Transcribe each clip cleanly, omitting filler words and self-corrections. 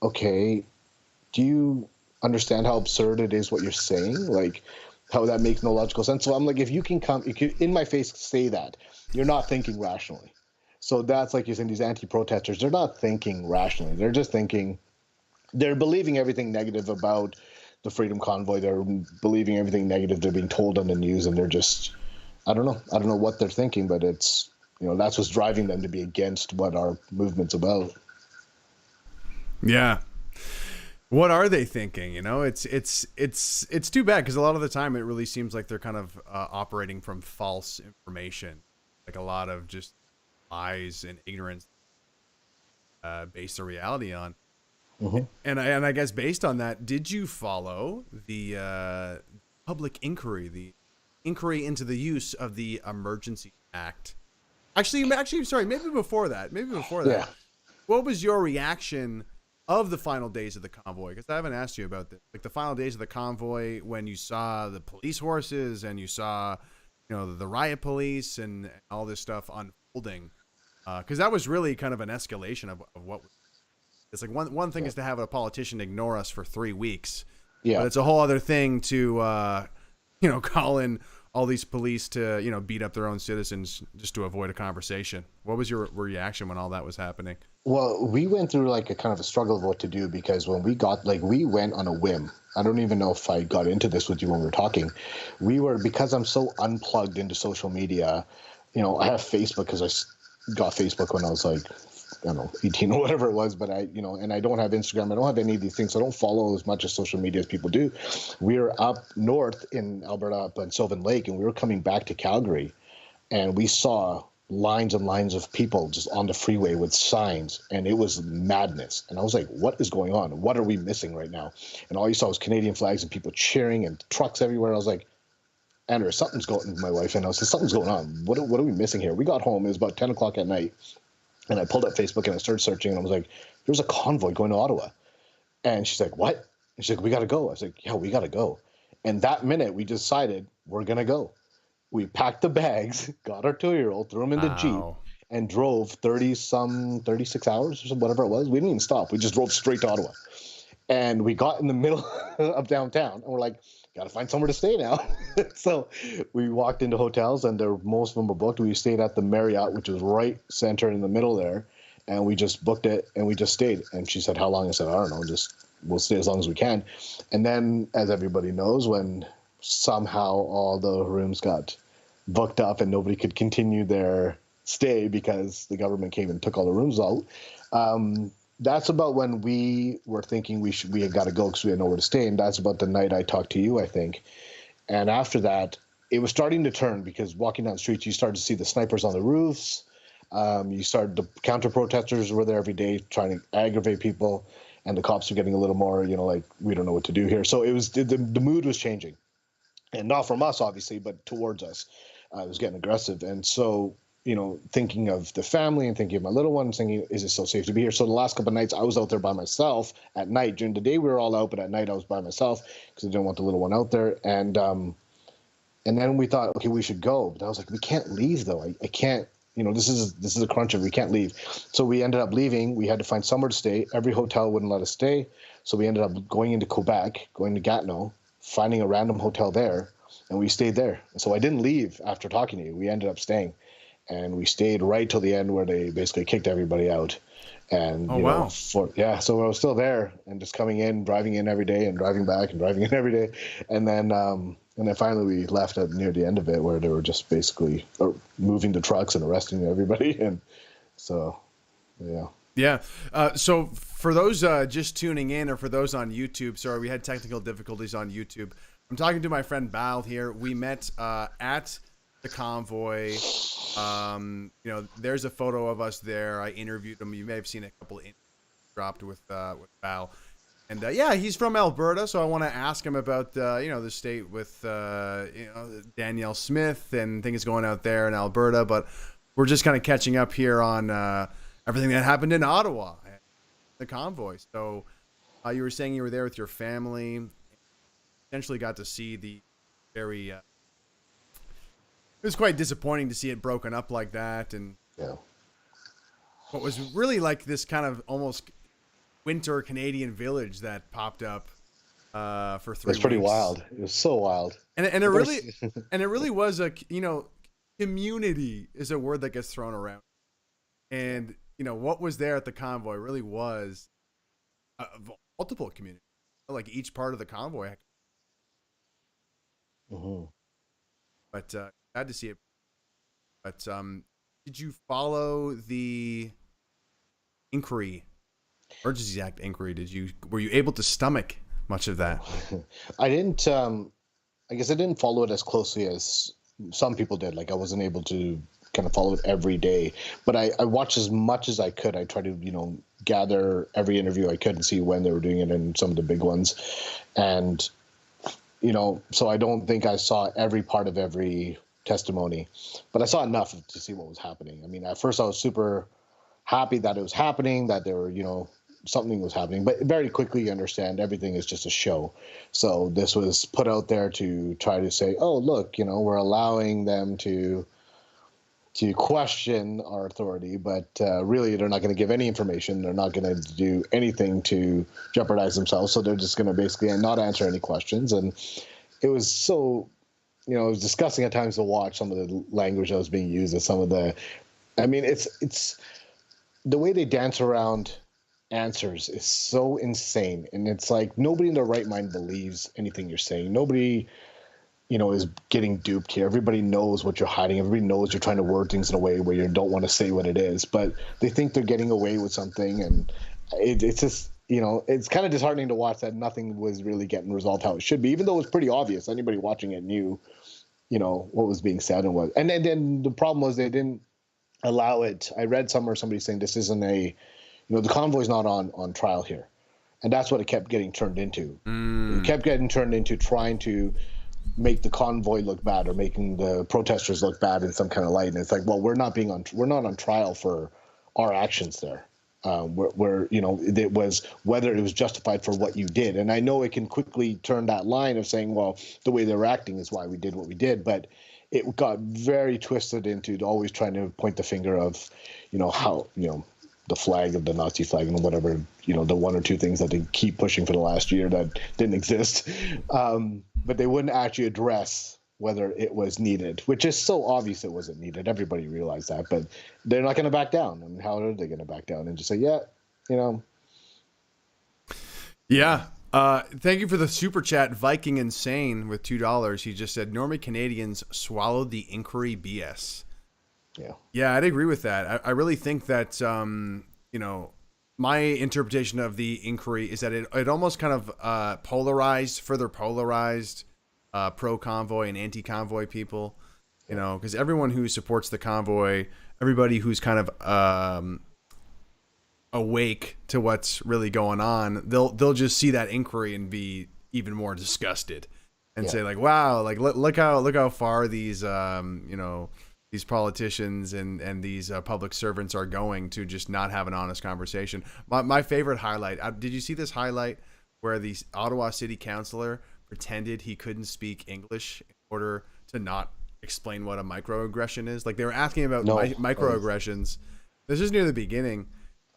okay, do you understand how absurd it is what you're saying? Like, how that makes no logical sense. So I'm like, if you can come, you can in my face say that, you're not thinking rationally. So that's like you're saying, these anti-protesters, they're not thinking rationally. They're just thinking, they're believing everything negative about the Freedom Convoy. They're believing everything negative they're being told on the news, and they're just, I don't know. I don't know what they're thinking, but it's, that's what's driving them to be against what our movement's about. Yeah. What are they thinking? It's too bad, because a lot of the time it really seems like they're kind of operating from false information, like a lot of just lies and ignorance based the reality on. Mm-hmm. And I guess based on that, did you follow the public inquiry, the inquiry into the use of the Emergency Act? Actually, sorry, maybe before that. Yeah. What was your reaction of the final days of the convoy? Because I haven't asked you about this. Like the final days of the convoy, when you saw the police horses and you saw, the riot police and all this stuff unfolding. Because that was really kind of an escalation of what. It's like one thing is to have a politician ignore us for 3 weeks. Yeah. But it's a whole other thing to, call in all these police to, beat up their own citizens just to avoid a conversation. What was your reaction when all that was happening? Well, we went through like a kind of a struggle of what to do, because when we went on a whim. I don't even know if I got into this with you when we were talking. Because I'm so unplugged into social media, I have Facebook because I got Facebook when I was like, I don't know, 18 or whatever it was, but and I don't have Instagram. I don't have any of these things. So I don't follow as much of social media as people do. We were up north in Alberta, up on Sylvan Lake, and we were coming back to Calgary, and we saw lines and lines of people just on the freeway with signs, and it was madness. And I was like, what is going on? What are we missing right now? And all you saw was Canadian flags and people cheering and trucks everywhere. I was like, Andrew, something's going, my wife and I said, something's going on. What are we missing here? We got home. It was about 10 o'clock at night. And I pulled up Facebook and I started searching, and I was like, there's a convoy going to Ottawa. And she's like, what? And she's like, we got to go. I was like, yeah, we got to go. And that minute we decided we're going to go. We packed the bags, got our 2-year-old, threw him in the Jeep, and drove 36 hours or something, whatever it was. We didn't even stop. We just drove straight to Ottawa. And we got in the middle of downtown, and we're like, got to find somewhere to stay now. So we walked into hotels, and most of them were booked. We stayed at the Marriott, which was right center in the middle there, and we just booked it, and we just stayed. And she said, how long? I said, I don't know, we'll stay as long as we can. And then, as everybody knows, when somehow all the rooms got booked up and nobody could continue their stay because the government came and took all the rooms out, that's about when we were thinking we had got to go because we had nowhere to stay. And that's about the night I talked to you, I think. And after that, it was starting to turn, because walking down the streets, you started to see the snipers on the roofs. The counter-protesters were there every day trying to aggravate people. And the cops were getting a little more, like, we don't know what to do here. So it was the mood was changing. And not from us, obviously, but towards us. It was getting aggressive. And so, thinking of the family and thinking of my little one, thinking, is it so safe to be here? So the last couple of nights, I was out there by myself at night. During the day, we were all out, but at night, I was by myself because I didn't want the little one out there. And then we thought, okay, we should go. But I was like, we can't leave, though. I can't. This is a crunch of we can't leave. So we ended up leaving. We had to find somewhere to stay. Every hotel wouldn't let us stay. So we ended up going into Quebec, going to Gatineau, finding a random hotel there, and we stayed there. So I didn't leave after talking to you. We ended up staying, and we stayed right till the end, where they basically kicked everybody out. And wow. So I was still there and just coming in, driving in every day, and driving back and driving in every day. And then finally we left at near the end of it, where they were just basically moving the trucks and arresting everybody. And so, yeah. Yeah. So for those just tuning in, or for those on YouTube, sorry, we had technical difficulties on YouTube. I'm talking to my friend Bal here. We met at the convoy. There's a photo of us there. I interviewed him. You may have seen a couple of interviews dropped with Bal. And he's from Alberta, so I want to ask him about the state with Danielle Smith and things going out there in Alberta. But we're just kind of catching up here on everything that happened in Ottawa, the convoy. So you were saying you were there with your family. Essentially got to see the very. It was quite disappointing to see it broken up like that, and what was really like this kind of almost winter Canadian village that popped up for 3 It's pretty weeks. wild. It was so wild. And it really and it really was a, community is a word that gets thrown around. And what was there at the convoy really was multiple communities. Like each part of the convoy. Mm-hmm. But glad to see it. But did you follow the inquiry, Emergencies Act inquiry? Were you able to stomach much of that? I didn't. I guess I didn't follow it as closely as some people did. Like I wasn't able to kind of follow it every day, but I watched as much as I could. I tried to gather every interview I could and see when they were doing it and some of the big ones, and so I don't think I saw every part of every testimony, but I saw enough to see what was happening. I mean, at first I was super happy that it was happening, that there were, something was happening, but very quickly you understand everything is just a show. So this was put out there to try to say, oh, look, we're allowing them to question our authority, but really they're not going to give any information. They're not going to do anything to jeopardize themselves. So they're just going to basically not answer any questions. And it was so, it was disgusting at times to watch some of the language that was being used and some of the, I mean, it's the way they dance around answers is so insane. And it's like nobody in their right mind believes anything you're saying. Nobody is getting duped here. Everybody knows what you're hiding. Everybody knows you're trying to word things in a way where you don't want to say what it is, but they think they're getting away with something. And it's just, it's kind of disheartening to watch that nothing was really getting resolved how it should be, even though it was pretty obvious. Anybody watching it knew, what was being said and what. And then the problem was they didn't allow it. I read somewhere somebody saying this isn't the convoy's not on trial here. And that's what it kept getting turned into. It kept getting turned into trying to make the convoy look bad or making the protesters look bad in some kind of light. And it's like, well, we're not on trial for our actions there. It was whether it was justified for what you did. And I know it can quickly turn that line of saying, well, the way they're acting is why we did what we did. But it got very twisted into always trying to point the finger of, how, the flag of the Nazi flag and whatever, the one or two things that they keep pushing for the last year that didn't exist. But they wouldn't actually address whether it was needed, which is so obvious it wasn't needed. Everybody realized that, but they're not going to back down. I mean, how are they going to back down and just say, yeah. Yeah. Thank you for the super chat, Viking Insane with $2. He just said, normie Canadians swallowed the inquiry BS. Yeah, I'd agree with that. I really think that, my interpretation of the inquiry is that it almost kind of further polarized pro-convoy and anti-convoy people, because everyone who supports the convoy, everybody who's kind of awake to what's really going on, they'll just see that inquiry and be even more disgusted and say like, wow, like look how far these these politicians and these public servants are going to just not have an honest conversation. My favorite highlight, did you see this highlight where the Ottawa city councillor pretended he couldn't speak English in order to not explain what a microaggression is? Like they were asking about microaggressions. This is near the beginning.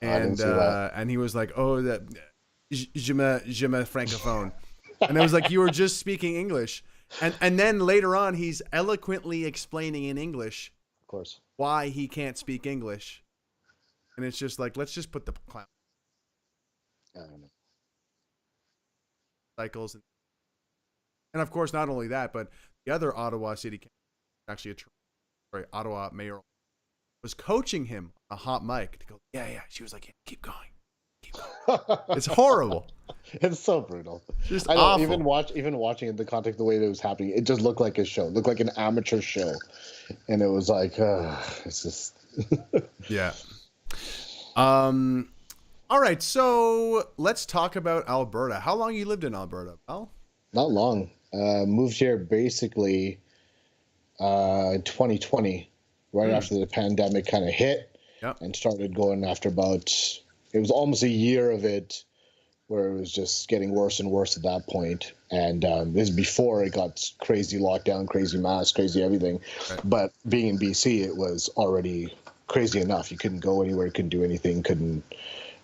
And he was like, oh, that je me francophone. And I was like, you were just speaking English. And then later on, he's eloquently explaining in English, of course, why he can't speak English. And it's just like, let's just put the clown cycles. And of course, not only that, but the other Ottawa city, actually Ottawa mayor, was coaching him on a hot mic to go, yeah. She was like, yeah, keep going. It's horrible. It's so brutal. Just I know, awful. Even watching in the context the way that it was happening, it just looked like a show. It looked like an amateur show. And it was like, it's just yeah. All right, so let's talk about Alberta. How long you lived in Alberta, Al? Not long. Moved here basically in 2020, right after the pandemic kind of hit, and started going after it was almost a year of it where it was just getting worse and worse at that point. And this is before it got crazy lockdown, crazy mask, crazy everything. Right. But being in BC, it was already crazy enough. You couldn't go anywhere, you couldn't do anything,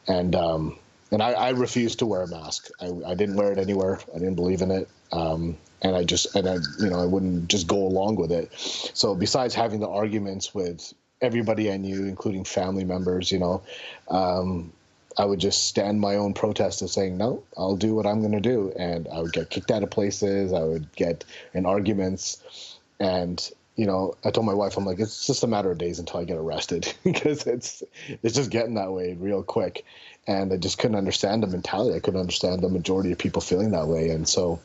and And I refused to wear a mask. I didn't wear it anywhere. I didn't believe in it. And I wouldn't just go along with it. So besides having the arguments with everybody I knew, including family members, I would just stand my own protest of saying, no, I'll do what I'm going to do. And I would get kicked out of places. I would get in arguments. And, I told my wife, I'm like, it's just a matter of days until I get arrested because it's just getting that way real quick. And I just couldn't understand the mentality. I couldn't understand the majority of people feeling that way. And so,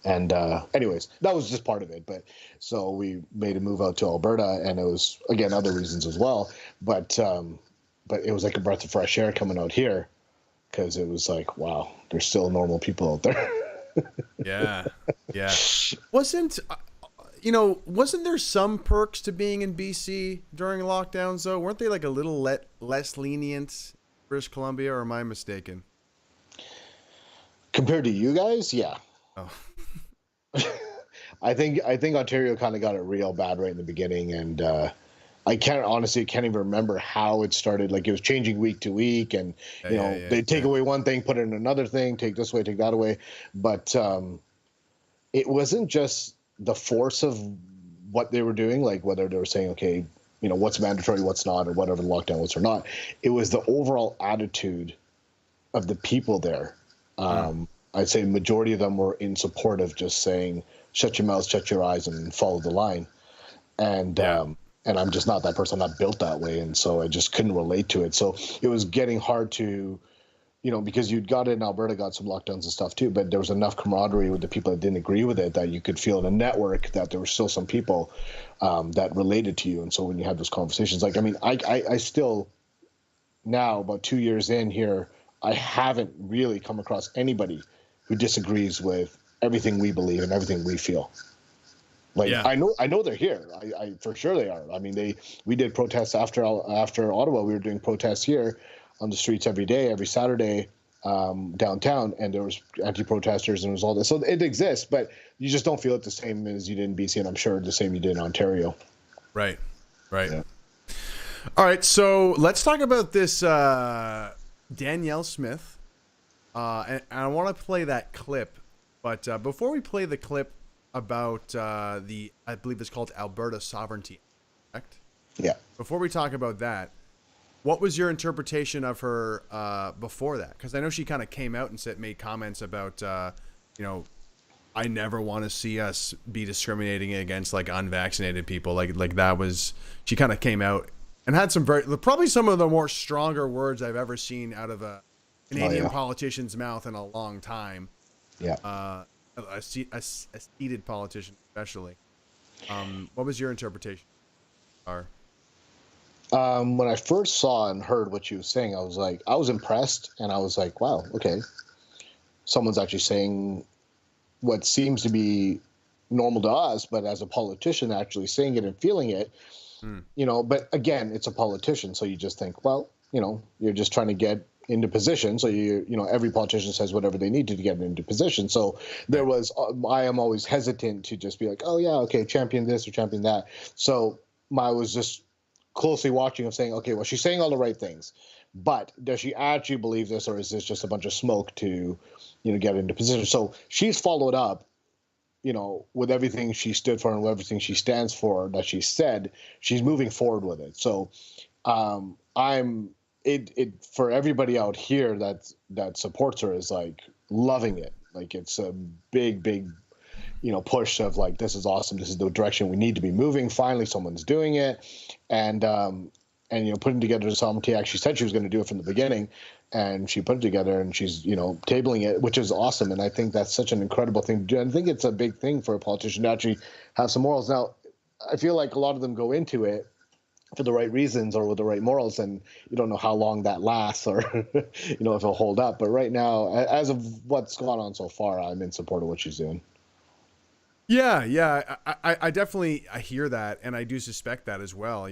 anyways, that was just part of it. But so we made a move out to Alberta, and it was, again, other reasons as well. But it was like a breath of fresh air coming out here, because it was like, wow, there's still normal people out there. Yeah. Wasn't there some perks to being in BC during lockdowns, though? Weren't they like a little less lenient in British Columbia, or am I mistaken? Compared to you guys, yeah. Oh. I think Ontario kind of got it real bad right in the beginning, and I can't even remember how it started. Like, it was changing week to week, and they'd take away one thing, put in another thing, take this away, take that away. But it wasn't just the force of what they were doing, like whether they were saying, okay, what's mandatory, what's not, or whatever the lockdown was or not. It was the overall attitude of the people there. I'd say the majority of them were in support of just saying, shut your mouth, shut your eyes, and follow the line. And I'm just not that person. I'm not built that way. And so I just couldn't relate to it. So it was getting hard to, because you'd got it in Alberta, got some lockdowns and stuff too, but there was enough camaraderie with the people that didn't agree with it that you could feel in a network that there were still some people that related to you. And so when you had those conversations, like, I mean, I still now, about 2 years in here, I haven't really come across anybody who disagrees with everything we believe and everything we feel. Like, yeah. I know they're here. I for sure they are. I mean, we did protests after Ottawa. We were doing protests here on the streets every day, every Saturday, downtown, and there was anti-protesters and it was all this. So it exists, but you just don't feel it the same as you did in BC, and I'm sure the same you did in Ontario. Right. Yeah. All right, so let's talk about this Danielle Smith, and I want to play that clip, but before we play the clip about I believe it's called Alberta Sovereignty Act. Yeah. Before we talk about that, what was your interpretation of her before that? Because I know she kind of came out and made comments about, I never want to see us be discriminating against like unvaccinated people. Like that was, she kind of came out and had probably some of the more stronger words I've ever seen out of a Canadian politician's mouth in a long time. Yeah. A seated politician, especially. What was your interpretation? When I first saw and heard what she was saying, I was impressed, and I was like, wow, okay. Someone's actually saying what seems to be normal to us, but as a politician actually saying it and feeling it, but again, it's a politician. So you just think, well, you're just trying to get into position. So every politician says whatever they need to get into position. So I am always hesitant to just be like, oh yeah, okay, champion this or champion that. So I was just closely watching of saying, okay, well, she's saying all the right things, but does she actually believe this, or is this just a bunch of smoke to, get into position? So she's followed up, with everything she stood for and everything she stands for that she said. She's moving forward with it. So for everybody out here that supports her is like loving it. Like, it's a big push of like, this is awesome. This is the direction we need to be moving. Finally, someone's doing it. And putting together the Sovereignty Act. She said she was going to do it from the beginning, and she put it together, and she's, tabling it, which is awesome. And I think that's such an incredible thing to do. And I think it's a big thing for a politician to actually have some morals. Now, I feel like a lot of them go into it for the right reasons or with the right morals, and you don't know how long that lasts or, if it'll hold up. But right now, as of what's gone on so far, I'm in support of what she's doing. Yeah, I definitely hear that, and I do suspect that as well.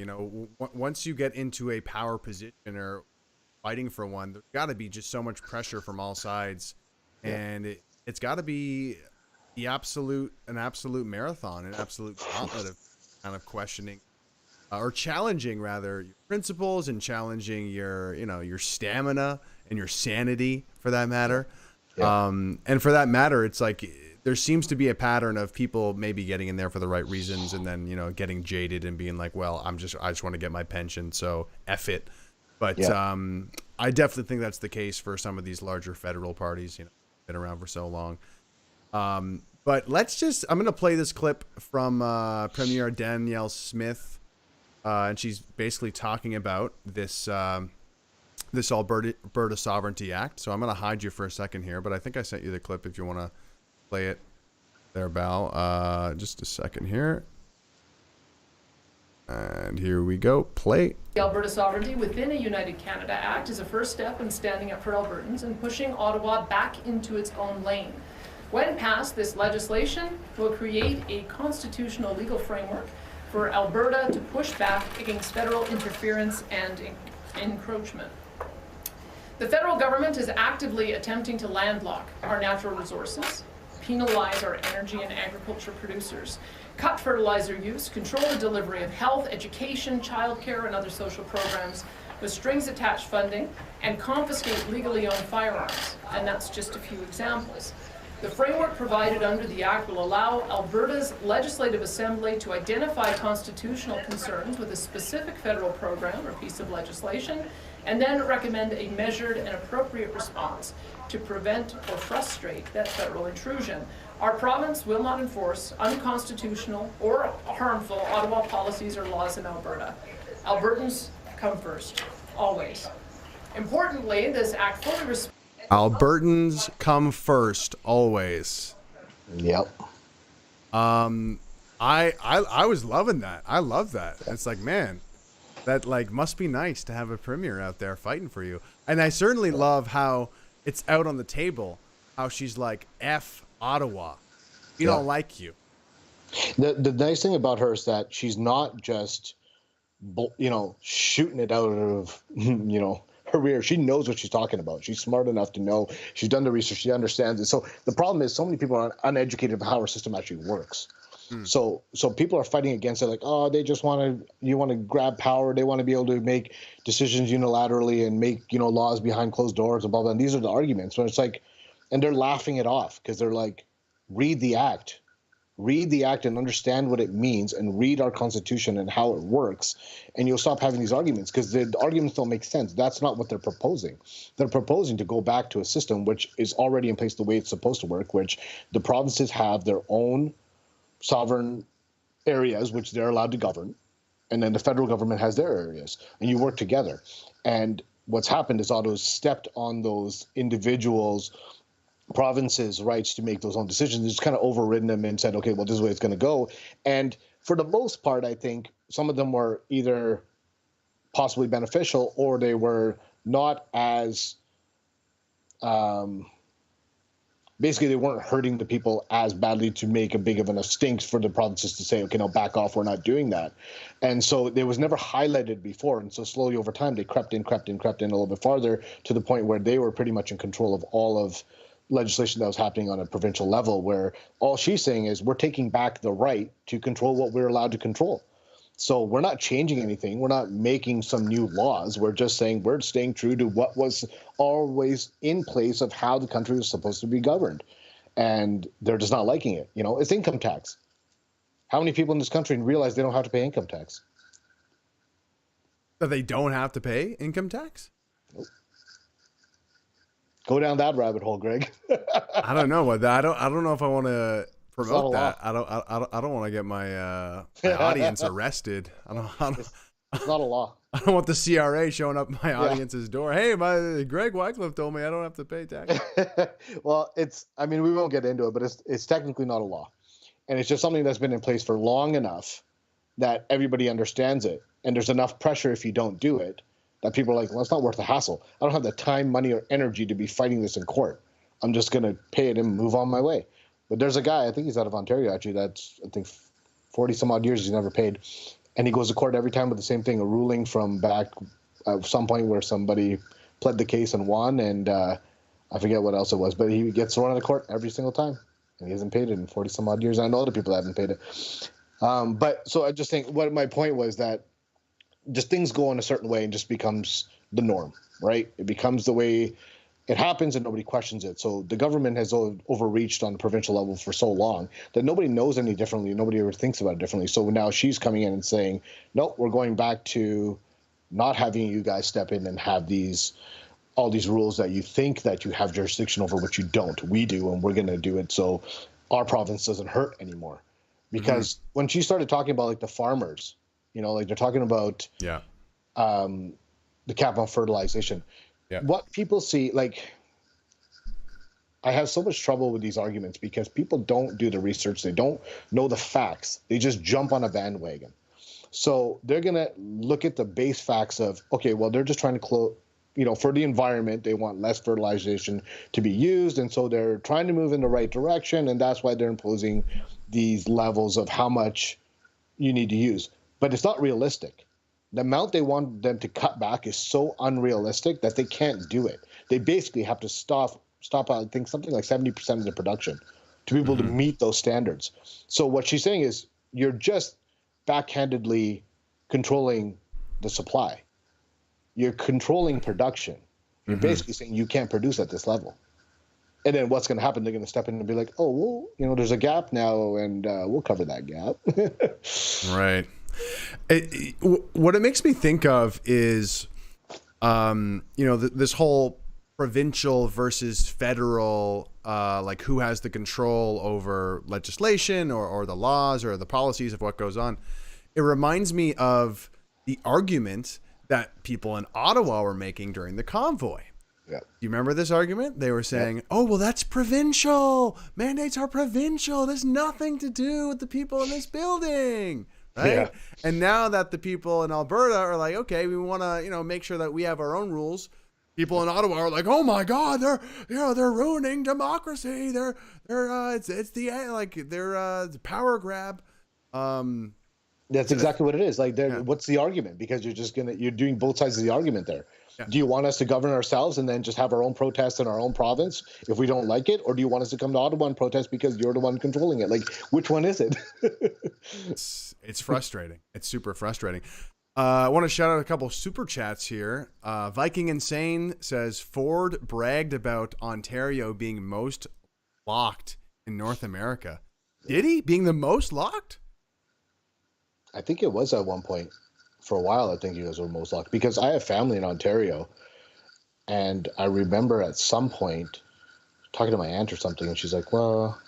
Once you get into a power position or fighting for one, there's got to be just so much pressure from all sides, and it's got to be an absolute marathon, an absolute gauntlet of kind of questioning or challenging rather your principles and challenging your stamina and your sanity, for that matter. Yeah. And for that matter, it's like there seems to be a pattern of people maybe getting in there for the right reasons and then, getting jaded and being like, well, I just want to get my pension, so F it. But I definitely think that's the case for some of these larger federal parties, been around for so long. But I'm going to play this clip from Premier Danielle Smith. And she's basically talking about this Alberta Sovereignty Act. So I'm going to hide you for a second here, but I think I sent you the clip if you want to play it there, Val. Just a second here. And here we go. Play. The Alberta Sovereignty within a United Canada Act is a first step in standing up for Albertans and pushing Ottawa back into its own lane. When passed, this legislation will create a constitutional legal framework for Alberta to push back against federal interference and encroachment. The federal government is actively attempting to landlock our natural resources, penalize our energy and agriculture producers, cut fertilizer use, control the delivery of health, education, childcare, and other social programs with strings-attached funding, and confiscate legally owned firearms. And that's just a few examples. The framework provided under the Act will allow Alberta's Legislative Assembly to identify constitutional concerns with a specific federal program or piece of legislation, and then recommend a measured and appropriate response to prevent or frustrate that federal intrusion. Our province will not enforce unconstitutional or harmful Ottawa policies or laws in Alberta. Albertans come first, always. Importantly, this Act fully respects Albertans come first, always. Yep. I was loving that. I love that. It's like, man, that must be nice to have a premier out there fighting for you. And I certainly love how it's out on the table, how she's like, F Ottawa. We don't like you. The nice thing about her is that she's not just, shooting it out of, her rear. She knows what she's talking about. She's smart enough to know. She's done the research. She understands it. So the problem is so many people are uneducated about how our system actually works. So people are fighting against it, like, oh, they just want to grab power. They want to be able to make decisions unilaterally and make, laws behind closed doors and blah, blah. And these are the arguments. But it's like, and they're laughing it off because they're like, read the act and understand what it means and read our Constitution and how it works. And you'll stop having these arguments because the arguments don't make sense. That's not what they're proposing. They're proposing to go back to a system which is already in place the way it's supposed to work, which the provinces have their own sovereign areas which they're allowed to govern, and then the federal government has their areas, and you work together. And what's happened is Ottawa's stepped on those individuals' provinces' rights to make those own decisions. It's kind of overridden them and said, okay, well, this is the way it's going to go. And for the most part, I think some of them were either possibly beneficial or they were not as basically, they weren't hurting the people as badly to make a big of enough stinks for the provinces to say, okay, now back off, we're not doing that. And so it was never highlighted before. And so slowly over time, they crept in a little bit farther to the point where they were pretty much in control of all of legislation that was happening on a provincial level, where all she's saying is we're taking back the right to control what we're allowed to control. So we're not changing anything. We're not making some new laws. We're just saying we're staying true to what was always in place of how the country was supposed to be governed. And they're just not liking it. It's income tax. How many people in this country realize they don't have to pay income tax? That they don't have to pay income tax? Nope. Go down that rabbit hole, Greg. I don't know. I don't know if I want to promote that. I don't want to get my audience arrested. It's not a law. I don't want the CRA showing up my audience's door. Hey, my Greg Wycliffe told me I don't have to pay tax. Well, we won't get into it, but it's technically not a law. And it's just something that's been in place for long enough that everybody understands it. And there's enough pressure if you don't do it that people are like, well, it's not worth the hassle. I don't have the time, money, or energy to be fighting this in court. I'm just going to pay it and move on my way. But there's a guy, I think he's out of Ontario, actually, that's, 40 some odd years he's never paid. And he goes to court every time with the same thing, a ruling from back at some point where somebody pled the case and won. And I forget what else it was, but he gets thrown out of court every single time. And he hasn't paid it in 40 some odd years. I know other people haven't paid it. But so I just think what my point was that just things go in a certain way and just becomes the norm. right? It becomes the way it happens and nobody questions it. So the government has overreached on the provincial level for so long that nobody knows any differently. Nobody ever thinks about it differently. So now she's coming in and saying, nope, we're going back to not having you guys step in and have all these rules that you think that you have jurisdiction over, which you don't. We do, and we're going to do it so our province doesn't hurt anymore. Because when she started talking about like the farmers, like they're talking about the cap on fertilization. Yeah. What people see, like, I have so much trouble with these arguments because people don't do the research. They don't know the facts. They just jump on a bandwagon. So they're going to look at the base facts of, okay, well, they're just trying to for the environment, they want less fertilization to be used. And so they're trying to move in the right direction. And that's why they're imposing these levels of how much you need to use. But it's not realistic. The amount they want them to cut back is so unrealistic that they can't do it. They basically have to stop I think something like 70% of the production to be able to meet those standards. So what she's saying is you're just backhandedly controlling the supply. You're controlling production. You're basically saying you can't produce at this level. And then what's going to happen? They're going to step in and be like, oh, well, there's a gap now, and we'll cover that gap. Right. What it makes me think of is, this whole provincial versus federal, like who has the control over legislation or the laws or the policies of what goes on. It reminds me of the argument that people in Ottawa were making during the convoy. Yeah. Do you remember this argument? They were saying, oh, well, that's provincial. Mandates are provincial. There's nothing to do with the people in this building. Right. Yeah. And now that the people in Alberta are like, okay, we want to, make sure that we have our own rules. People in Ottawa are like, oh my God, they're ruining democracy. They're the power grab. That's exactly what it is. Like, what's the argument? Because you're doing both sides of the argument there. Yeah. Do you want us to govern ourselves and then just have our own protests in our own province if we don't like it? Or do you want us to come to Ottawa and protest because you're the one controlling it? Like, which one is it? It's frustrating. It's super frustrating. I want to shout out a couple of super chats here. Viking Insane says, Ford bragged about Ontario being most locked in North America. Did he? Being the most locked? I think it was at one point. For a while, I think you guys were most locked because I have family in Ontario, and I remember at some point talking to my aunt or something, and she's like, well,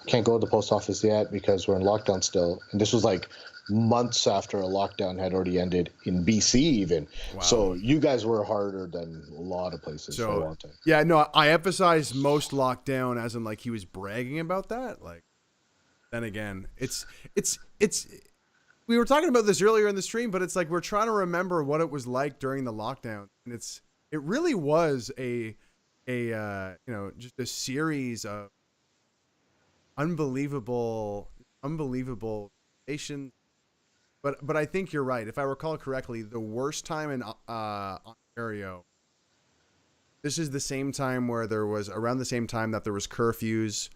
I can't go to the post office yet because we're in lockdown still. And this was like months after a lockdown had already ended in BC even. Wow. So you guys were harder than a lot of places for a long time. Yeah, no, I emphasize most lockdown as in like he was bragging about that. Like, then again, it's we were talking about this earlier in the stream, but it's like we're trying to remember what it was like during the lockdown, and it really was just a series of unbelievable nations. But I think you're right. If I recall correctly, the worst time in Ontario, this is the same time where there was around the same time that there was curfews.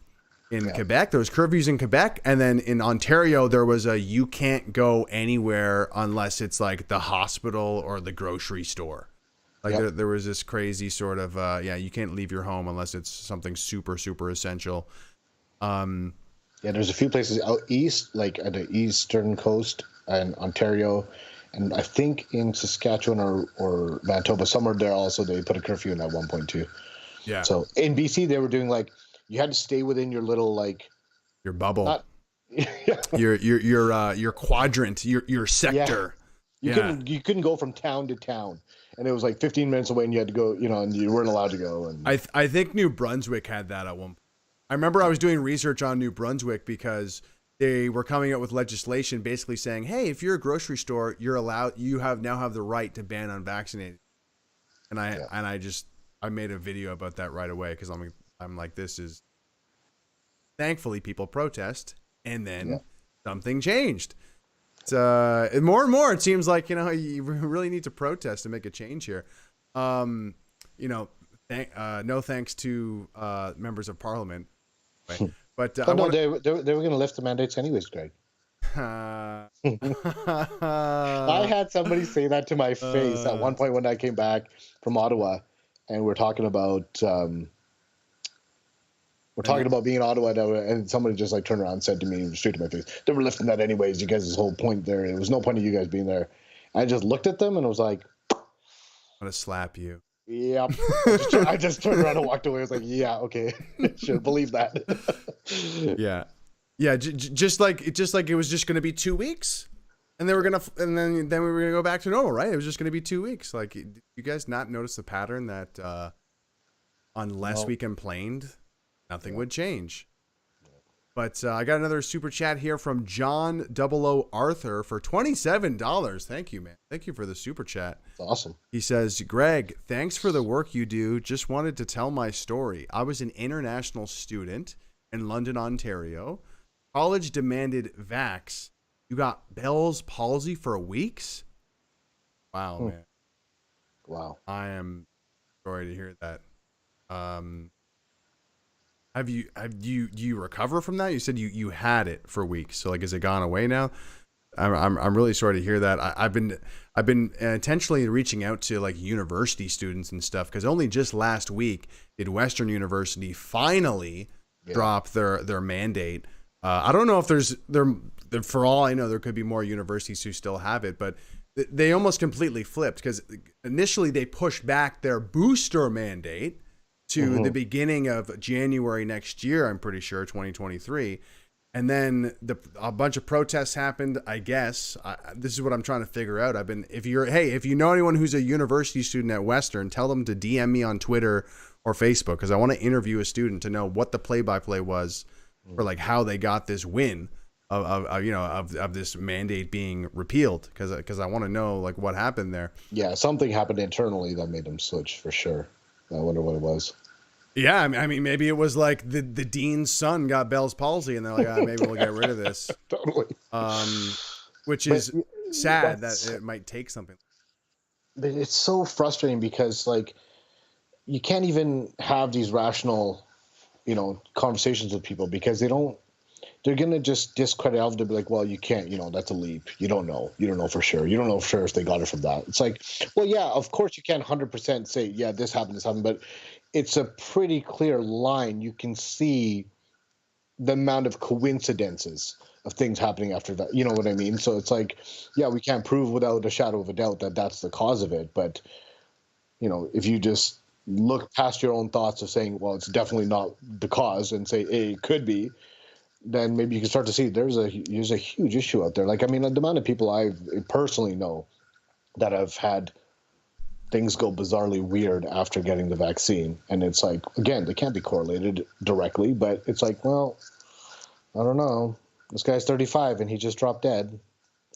In Quebec, there was curfews in Quebec, and then in Ontario, there was you can't go anywhere unless it's like the hospital or the grocery store. Like there was this crazy sort of, you can't leave your home unless it's something super, super essential. There's a few places out east, like at the eastern coast and Ontario, and I think in Saskatchewan or Manitoba, somewhere there also, they put a curfew in at one point too. Yeah. So in BC, they were doing like, you had to stay within your little your bubble, your quadrant, your sector. Yeah. You couldn't go from town to town, and it was like 15 minutes away, and you had to go, and you weren't allowed to go. And I think New Brunswick had that at one point. I remember I was doing research on New Brunswick because they were coming up with legislation basically saying, hey, if you're a grocery store, you're allowed, now have the right to ban unvaccinated. And I made a video about that right away because I'm like, this is, thankfully people protest, and then something changed. It's more and more it seems like you really need to protest to make a change here. No thanks to members of Parliament, right? But they were going to lift the mandates anyways, Greg. I had somebody say that to my face at one point when I came back from Ottawa, and we're talking about being in Ottawa, and somebody just like turned around and said to me straight to my face, "They were lifting that anyways. You guys' whole point there. There was no point of you guys being there." I just looked at them and I was like, "I'm gonna slap you." Yep. I just turned around and walked away. I was like, "Yeah, okay, should believe that." Yeah. Just like it was just gonna be 2 weeks, and then we were gonna go back to normal, right? It was just gonna be 2 weeks. Like, did you guys not notice the pattern that unless we complained, nothing would change? But I got another super chat here from John 00 Arthur for $27. Thank you, man. Thank you for the super chat. That's awesome. He says, Greg, thanks for the work you do. Just wanted to tell my story. I was an international student in London, Ontario. College demanded vax. You got Bell's palsy for weeks? Wow, man. Wow. I am sorry to hear that. Do you recover from that? You said you had it for weeks. So like, has it gone away now? I'm really sorry to hear that. I've been intentionally reaching out to like university students and stuff, because only just last week did Western University finally drop their mandate. I don't know if for all I know, there could be more universities who still have it, but they almost completely flipped, because initially they pushed back their booster mandate to the beginning of January next year, I'm pretty sure, 2023. And then a bunch of protests happened, I guess. This is what I'm trying to figure out. If you know anyone who's a university student at Western, tell them to DM me on Twitter or Facebook, because I want to interview a student to know what the play-by-play was for like how they got this win of this mandate being repealed, because I want to know like what happened there. Yeah, something happened internally that made them switch for sure. I wonder what it was. Yeah, I mean, maybe it was like the dean's son got Bell's palsy, and they're like, maybe we'll get rid of this. Totally. Which is sad that it might take something. But it's so frustrating, because like you can't even have these rational, conversations with people, because they're going to just discredit it to be like, well, you can't, that's a leap. You don't know for sure. You don't know for sure if they got it from that. It's like, well, yeah, of course you can't 100% say, yeah, this happened, but it's a pretty clear line. You can see the amount of coincidences of things happening after that. You know what I mean? So it's like, yeah, we can't prove without a shadow of a doubt that that's the cause of it. But, if you just look past your own thoughts of saying, well, it's definitely not the cause, and say, hey, it could be, then maybe you can start to see there's a huge issue out there. Like, I mean, the amount of people I personally know that have had things go bizarrely weird after getting the vaccine. And it's like, again, they can't be correlated directly, but it's like, well, I don't know. This guy's 35 and he just dropped dead.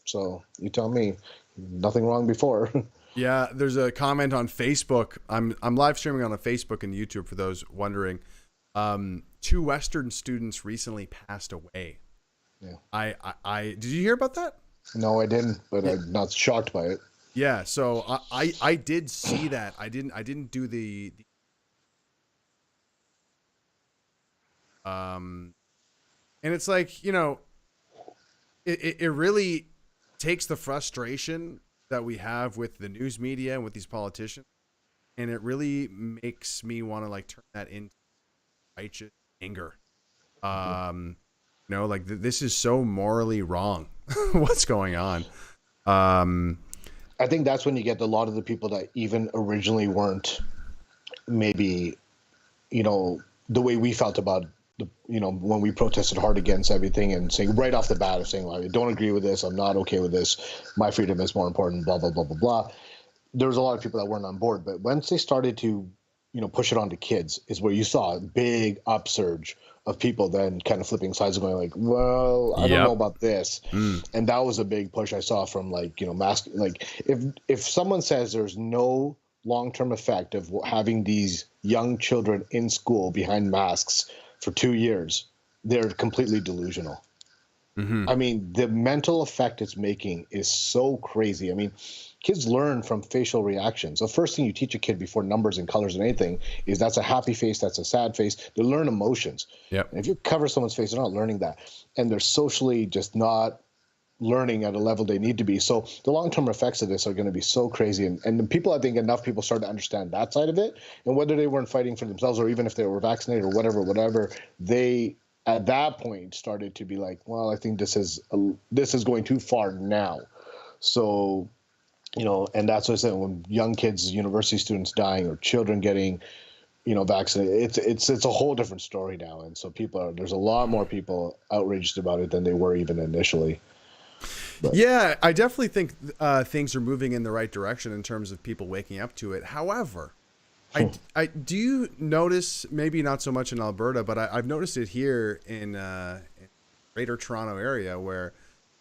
So you tell me, nothing wrong before. Yeah, there's a comment on Facebook. I'm live streaming on a Facebook and YouTube for those wondering. 2 Western students recently passed away. Yeah. I did you hear about that? No, I didn't, but I'm not shocked by it. Yeah, so I did see that. I didn't do the and it's like, it really takes the frustration that we have with the news media and with these politicians, and it really makes me want to like turn that into righteous anger. Like this is so morally wrong. What's going on? I think that's when you get a lot of the people that even originally weren't maybe, the way we felt about when we protested hard against everything, and saying right off the bat of saying, well, I don't agree with this. I'm not okay with this. My freedom is more important, blah, blah, blah, blah, blah. There was a lot of people that weren't on board, but once they started to, push it on to kids is where you saw a big upsurge of people then kind of flipping sides and going like, well, I don't know about this. And that was a big push I saw from like, mask. Like if someone says there's no long-term effect of having these young children in school behind masks for 2 years, they're completely delusional. I mean, the mental effect it's making is so crazy. I mean, kids learn from facial reactions. The first thing you teach a kid before numbers and colors and anything is that's a happy face, that's a sad face. They learn emotions. Yep. And if you cover someone's face, they're not learning that. And they're socially just not learning at a level they need to be. So the long-term effects of this are going to be so crazy. And the people, I think enough people started to understand that side of it. And whether they weren't fighting for themselves or even if they were vaccinated or whatever, they at that point started to be like, well, I think this is going too far now. So, and that's what I said, when young kids, university students dying or children getting, vaccinated, it's a whole different story now. And so there's a lot more people outraged about it than they were even initially. But. Yeah, I definitely think things are moving in the right direction in terms of people waking up to it. However, I do you notice, maybe not so much in Alberta, but I've noticed it here in Greater Toronto area, where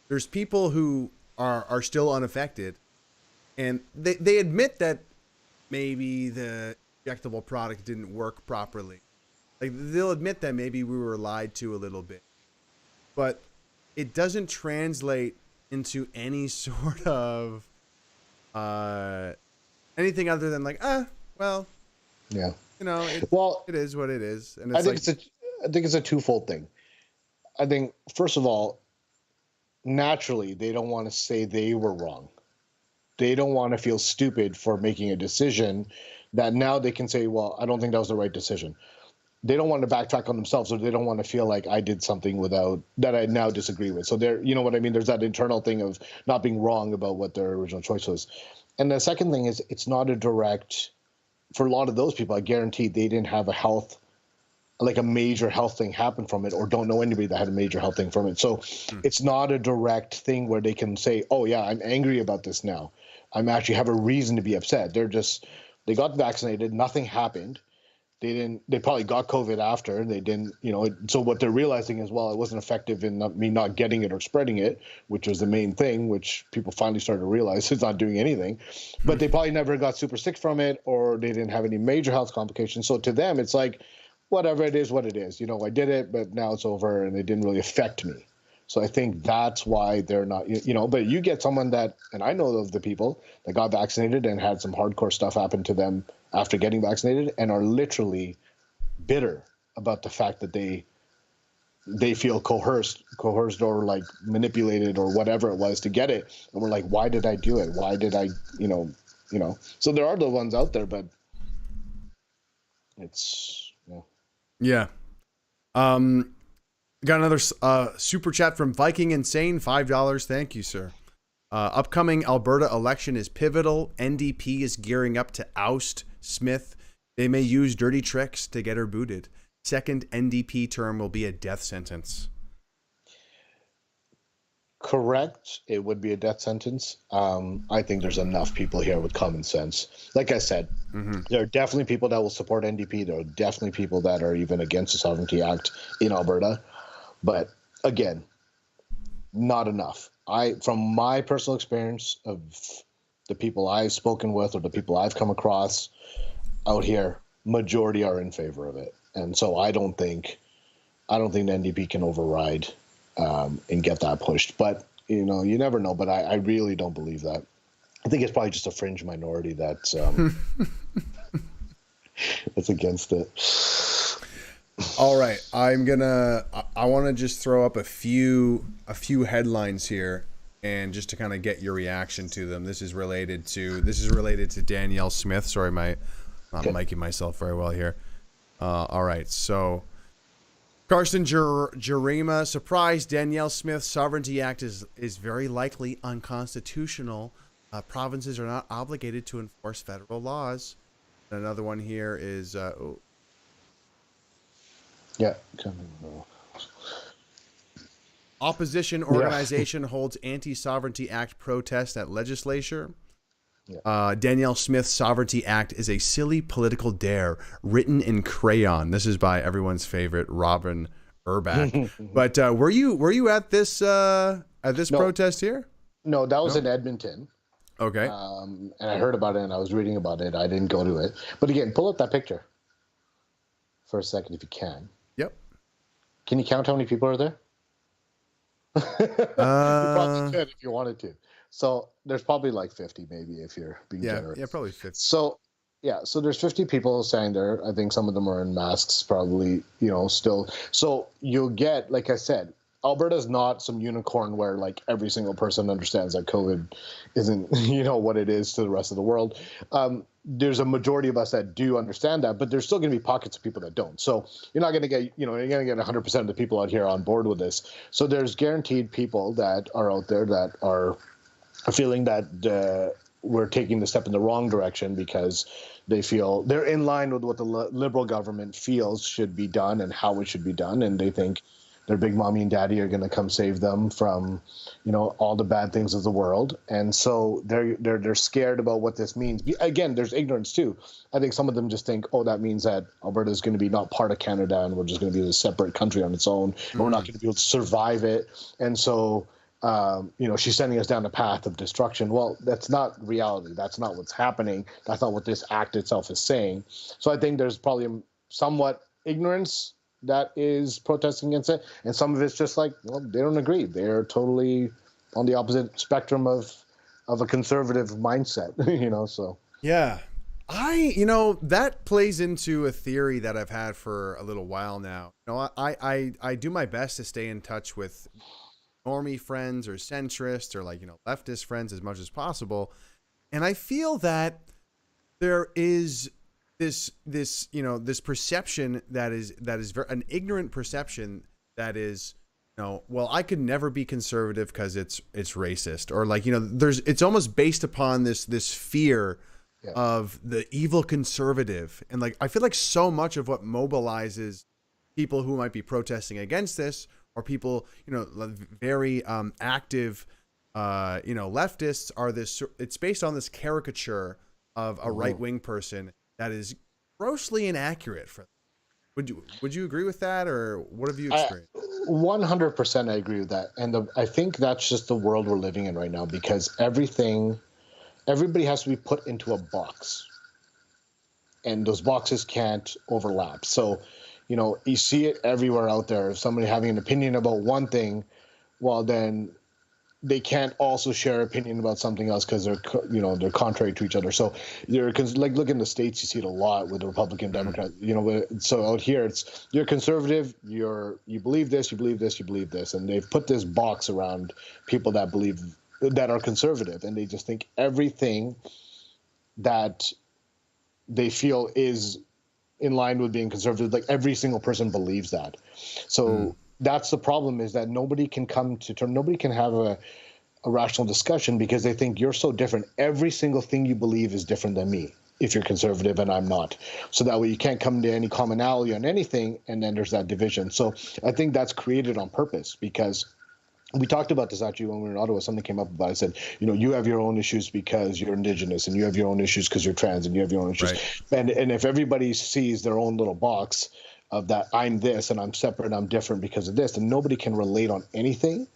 there's people who are still unaffected, and they admit that maybe the injectable product didn't work properly. Like, they'll admit that maybe we were lied to a little bit, but it doesn't translate into any sort of anything other than like, well, yeah, it is what it is. And it's I think it's a twofold thing. I think, first of all, naturally, they don't want to say they were wrong. They don't want to feel stupid for making a decision that now they can say, well, I don't think that was the right decision. They don't want to backtrack on themselves, or they don't want to feel like I did something that I now disagree with. So you know what I mean? There's that internal thing of not being wrong about what their original choice was. And the second thing is, it's not a direct, for a lot of those people, I guarantee they didn't have a major health thing happen from it, or don't know anybody that had a major health thing from it. So it's not a direct thing where they can say, oh yeah, I'm angry about this now. I'm actually have a reason to be upset. They got vaccinated, nothing happened. They probably got COVID after. They didn't, so what they're realizing is, well, it wasn't effective in me not getting it or spreading it, which was the main thing, which people finally started to realize it's not doing anything. But they probably never got super sick from it, or they didn't have any major health complications. So to them, it's like, whatever, it is what it is. I did it, but now it's over, and it didn't really affect me. So I think that's why they're not, but you get someone that, and I know of the people that got vaccinated and had some hardcore stuff happen to them after getting vaccinated, and are literally bitter about the fact that they feel coerced or like manipulated or whatever it was to get it. And we're like, why did I do it? Why did I, so there are the ones out there, but it's, yeah. Got another super chat from Viking Insane, $5. Thank you, sir. Upcoming Alberta election is pivotal. NDP is gearing up to oust Smith. They may use dirty tricks to get her booted. Second NDP term will be a death sentence. Correct. It would be a death sentence. I think there's enough people here with common sense. Like I said, there are definitely people that will support NDP. There are definitely people that are even against the Sovereignty Act in Alberta. But again, not enough. From my personal experience of the people I've spoken with or the people I've come across out here, majority are in favor of it. And so I don't think the NDP can override and get that pushed. But, you never know. But I really don't believe that. I think it's probably just a fringe minority that's that's against it. All right, I want to just throw up a few headlines here, and just to kind of get your reaction to them. This is related to Danielle Smith. Sorry, I'm not miking myself very well here. All right, so Carson Jarima, surprise, Danielle Smith, Sovereignty Act is very likely unconstitutional. Provinces are not obligated to enforce federal laws. Another one here is opposition organization holds anti-Sovereignty Act protest at legislature. Danielle Smith's Sovereignty Act is a silly political dare written in crayon. This is by everyone's favorite Robin Urbach. But were you at this protest here? No, that was in Edmonton. Okay. And I heard about it and I was reading about it. I didn't go to it. But again, pull up that picture for a second if you can. Yep. Can you count how many people are there? You probably could if you wanted to. So there's probably like 50 maybe if you're being generous. Yeah, probably 50. So there's 50 people standing there. I think some of them are in masks probably, still. So you'll get, like I said, Alberta's not some unicorn where like every single person understands that COVID isn't, what it is to the rest of the world. There's a majority of us that do understand that, but there's still going to be pockets of people that don't. So you're not going to get, you're going to get 100% of the people out here on board with this. So there's guaranteed people that are out there that are feeling that we're taking the step in the wrong direction because they feel they're in line with what the Liberal government feels should be done and how it should be done, and they think their big mommy and daddy are going to come save them from, all the bad things of the world. And so they're scared about what this means. Again, there's ignorance too. I think some of them just think, oh, that means that Alberta is going to be not part of Canada and we're just going to be a separate country on its own. And we're not going to be able to survive it. And so, she's sending us down a path of destruction. Well, that's not reality. That's not what's happening. That's not what this act itself is saying. So I think there's probably somewhat ignorance that is protesting against it, and some of it's just like, well, they don't agree. They're totally on the opposite spectrum of a conservative mindset, so. Yeah. That plays into a theory that I've had for a little while now. I do my best to stay in touch with normie friends or centrists or leftist friends as much as possible. And I feel that there is this perception that is an ignorant perception that is, well, I could never be conservative because it's racist, or it's almost based upon this fear of the evil conservative. And I feel like so much of what mobilizes people who might be protesting against this, or people, very active, leftists, are this. It's based on this caricature of a right-wing person that is grossly inaccurate. Would you agree with that, or what have you experienced? 100% I agree with that, and I think that's just the world we're living in right now, because everybody has to be put into a box, and those boxes can't overlap. So, you see it everywhere out there. If somebody having an opinion about one thing, well, then they can't also share opinion about something else because they're contrary to each other. So look in the States, you see it a lot with the Republican, Democrat. So out here, it's you're conservative, you believe this, you believe this, you believe this, and they've put this box around people that believe that are conservative, and they just think everything that they feel is in line with being conservative. Like every single person believes that. So that's the problem, is that nobody can come to terms. Nobody can have a rational discussion because they think you're so different. Every single thing you believe is different than me if you're conservative and I'm not. So that way you can't come to any commonality on anything, and then there's that division. So I think that's created on purpose, because we talked about this actually when we were in Ottawa. Something came up about it. I said, you have your own issues because you're Indigenous, and you have your own issues because you're trans, and you have your own issues. Right. And if everybody sees their own little box of that, I'm this and I'm separate, I'm different because of this, then nobody can relate on anything,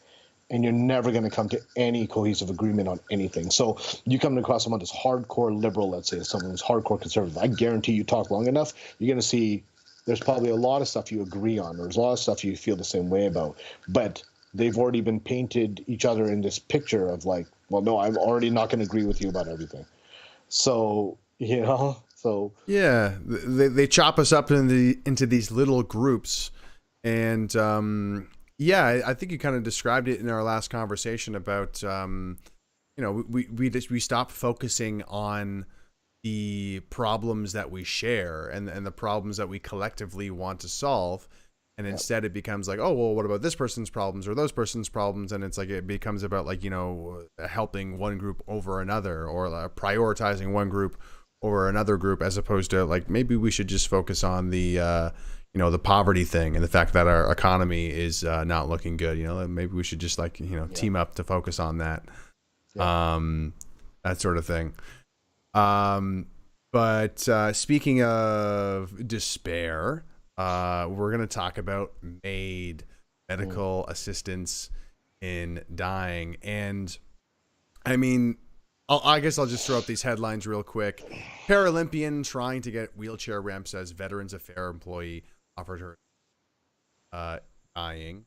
and you're never going to come to any cohesive agreement on anything. So you come across someone that's hardcore liberal, let's say, someone who's hardcore conservative. I guarantee you talk long enough, you're going to see there's probably a lot of stuff you agree on, or there's a lot of stuff you feel the same way about, but they've already been painted each other in this picture of like, well, no, I'm already not going to agree with you about everything. So, so yeah, they chop us up into these little groups. And, I think you kind of described it in our last conversation about, we stop focusing on the problems that we share and the problems that we collectively want to solve. And instead it becomes like, oh, well, what about this person's problems or those person's problems? And it's like, it becomes about helping one group over another, or prioritizing one group over another group, as opposed to like, maybe we should just focus on the, the poverty thing and the fact that our economy is not looking good. Maybe we should just team up to focus on that, that sort of thing. But speaking of despair, we're going to talk about MAID, medical assistance in dying. And I mean, I guess I'll just throw up these headlines real quick. Paralympian trying to get wheelchair ramp says Veterans Affairs employee offered her dying.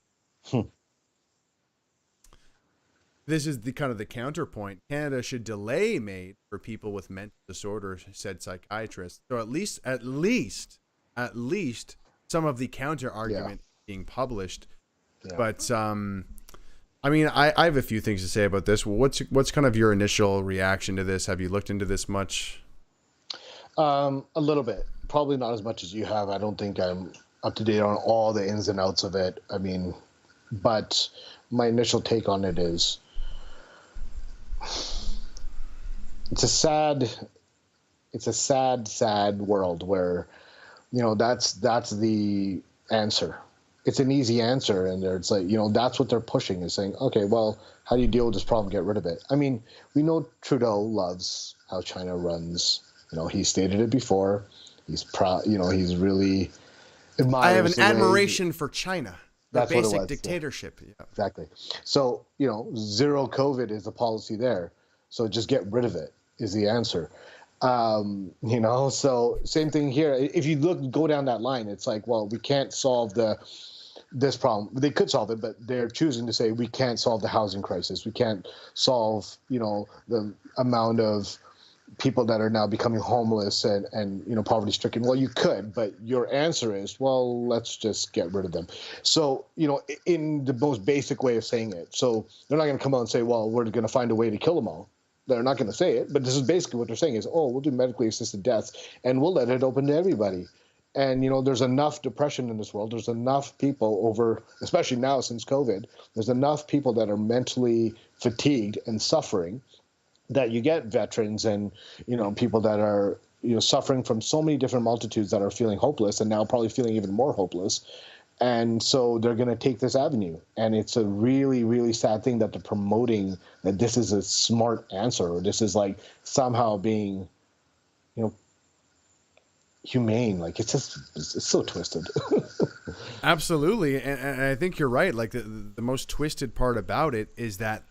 This is the kind of the counterpoint. Canada should delay MAID for people with mental disorders, said psychiatrists. So at least some of the counter argument being published. Yeah. But I mean, I have a few things to say about this. What's kind of your initial reaction to this? Have you looked into this much? A little bit, probably not as much as you have. I don't think I'm up to date on all the ins and outs of it. I mean, but my initial take on it is it's a sad world where, you know, that's the answer. It's an easy answer, and it's like, you know, that's what they're pushing, is saying, okay, well, how do you deal with this problem? Get rid of it. I mean, we know Trudeau loves how China runs. You know, he stated it before. He's proud. You know, he's really admires. I have an admiration for China. The That's what it basic was, dictatorship. Yeah. Exactly. So, you know, zero COVID is the policy there. So just get rid of it is the answer. You know, so same thing here. If you go down that line, it's like, well, we can't solve this problem. They could solve it, but they're choosing to say we can't solve the housing crisis. We can't solve, you know, the amount of people that are now becoming homeless and you know, poverty stricken. Well, you could, but your answer is, well, let's just get rid of them. So, you know, in the most basic way of saying it. So they're not going to come out and say, well, we're going to find a way to kill them all. They're not going to say it, but this is basically what they're saying is, oh, we'll do medically assisted deaths and we'll let it open to everybody. And, you know, there's enough depression in this world. There's enough people especially now since COVID, there's enough people that are mentally fatigued and suffering that you get veterans and, you know, people that are, you know, suffering from so many different multitudes that are feeling hopeless and now probably feeling even more hopeless. And so they're going to take this avenue. And it's a really, really sad thing that they're promoting that this is a smart answer, or this is like somehow being, you know, humane. Like it's so twisted. Absolutely. And I think you're right. Like the most twisted part about it is that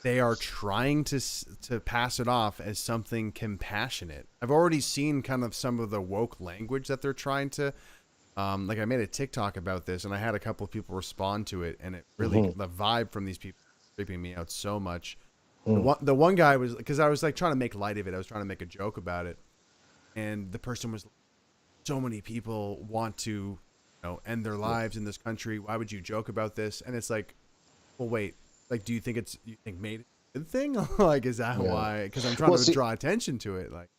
they are trying to pass it off as something compassionate. I've already seen kind of some of the woke language that they're trying to, like I made a TikTok about this and I had a couple of people respond to it, and it really, the vibe from these people is creeping me out so much. The one guy was, because I was like trying to make light of it. I was trying to make a joke about it. And the person was, so many people want to, you know, end their lives in this country. Why would you joke about this? And it's like, well, wait, like, do you think MAID a good thing? Like, is that why? Because I'm trying to draw attention to it. Like,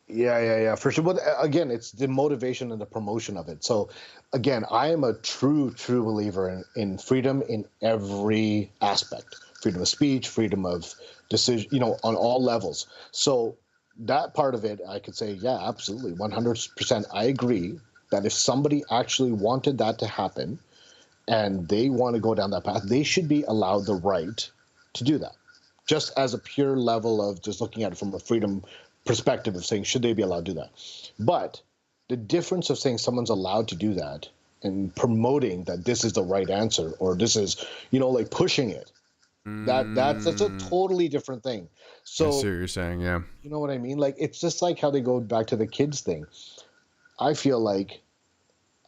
yeah, for sure. But again, it's the motivation and the promotion of it. So again, I am a true believer in freedom in every aspect. Freedom of speech, freedom of decision, you know, on all levels. So that part of it, I could say, yeah, absolutely, 100%. I agree that if somebody actually wanted that to happen and they want to go down that path, they should be allowed the right to do that. Just as a pure level of just looking at it from a freedom perspective of saying, should they be allowed to do that? But the difference of saying someone's allowed to do that and promoting that this is the right answer, or this is, you know, like pushing it, that's a totally different thing. So I see what you're saying. Yeah. You know what I mean? Like, it's just like how they go back to the kids thing. I feel like,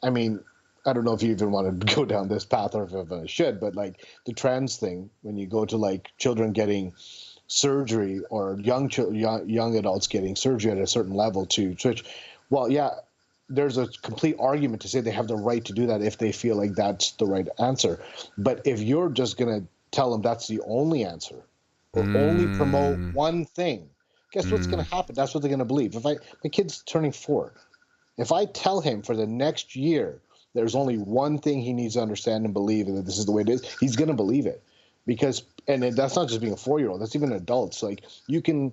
I mean, I don't know if you even want to go down this path or if I should, but like the trans thing, when you go to like children getting surgery or young adults getting surgery at a certain level to switch. Well, yeah, there's a complete argument to say they have the right to do that if they feel like that's the right answer. But if you're just going to tell them that's the only answer, or only promote one thing, guess what's going to happen? That's what they're going to believe. If my kid's turning 4, if I tell him for the next year there's only one thing he needs to understand and believe, and that this is the way it is, he's going to believe it. Because, and that's not just being a 4-year-old, that's even adults. Like, you can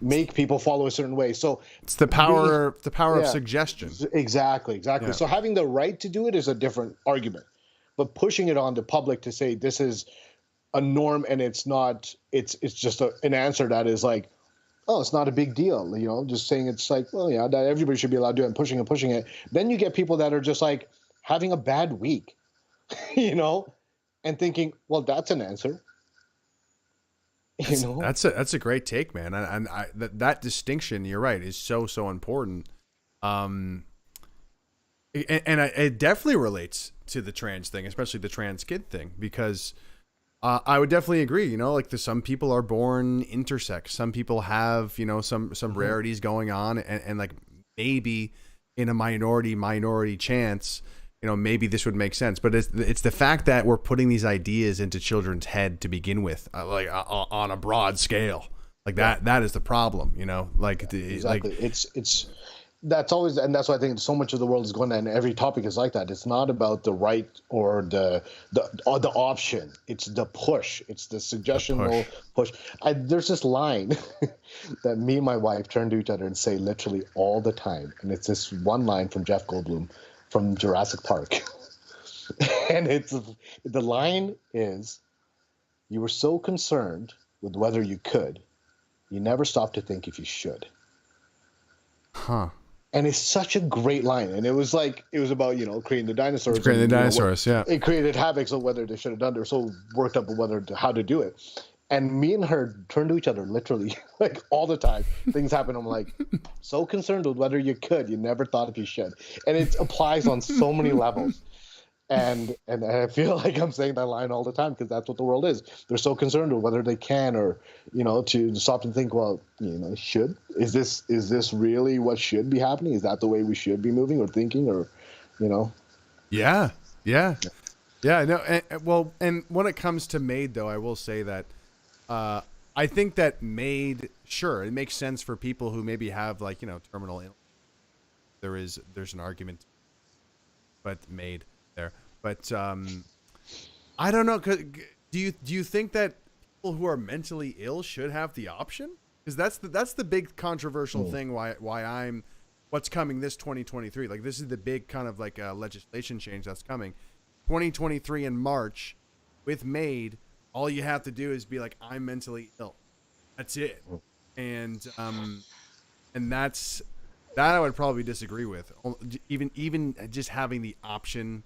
make people follow a certain way. So it's the power of suggestion. Exactly. Yeah. So having the right to do it is a different argument, but pushing it on the public to say this is a norm and it's not, it's just an answer that is like, oh, it's not a big deal, you know, just saying it's like, well, yeah, that everybody should be allowed to do it, and pushing it. Then you get people that are just like having a bad week, you know, and thinking, well, that's an answer. You know, that's a great take, man. And that distinction, you're right, is so important. It definitely relates to the trans thing, especially the trans kid thing, because I would definitely agree. You know, like some people are born intersex. Some people have, you know, some rarities going on, and like maybe in a minority chance, maybe this would make sense. But it's the fact that we're putting these ideas into children's head to begin with, on a broad scale, like that. That is the problem, Exactly. It's that's always, and that's why I think so much of the world is going, and every topic is like that. It's not about the right or the option. It's the push. It's the suggestional push. There's this line that me and my wife turn to each other and say literally all the time, and it's this one line from Jeff Goldblum from Jurassic Park, and the line is, "You were so concerned with whether you could, you never stopped to think if you should." Huh. And it's such a great line. And it was about, creating the dinosaurs. Creating the dinosaurs, yeah. It created havoc, so whether they should have done it, or so worked up with how to do it. And me and her turn to each other literally, all the time. Things happen. I'm like, so concerned with whether you could, you never thought if you should. And it applies on so many levels. And I feel like I'm saying that line all the time because that's what the world is. They're so concerned with whether they can, or to stop and think, well, should is this really what should be happening? Is that the way we should be moving or thinking, or Yeah. No. And when it comes to MAID, though, I will say that I think that MAID, sure, it makes sense for people who maybe have terminal illness. There's an argument, but MAID there. But I don't know. Do you think that people who are mentally ill should have the option? Because that's the big controversial thing. Why what's coming this 2023? Like, this is the big kind of legislation change that's coming. 2023 in March with MAID. All you have to do is be like, I'm mentally ill. That's it. And that I would probably disagree with. Even just having the option.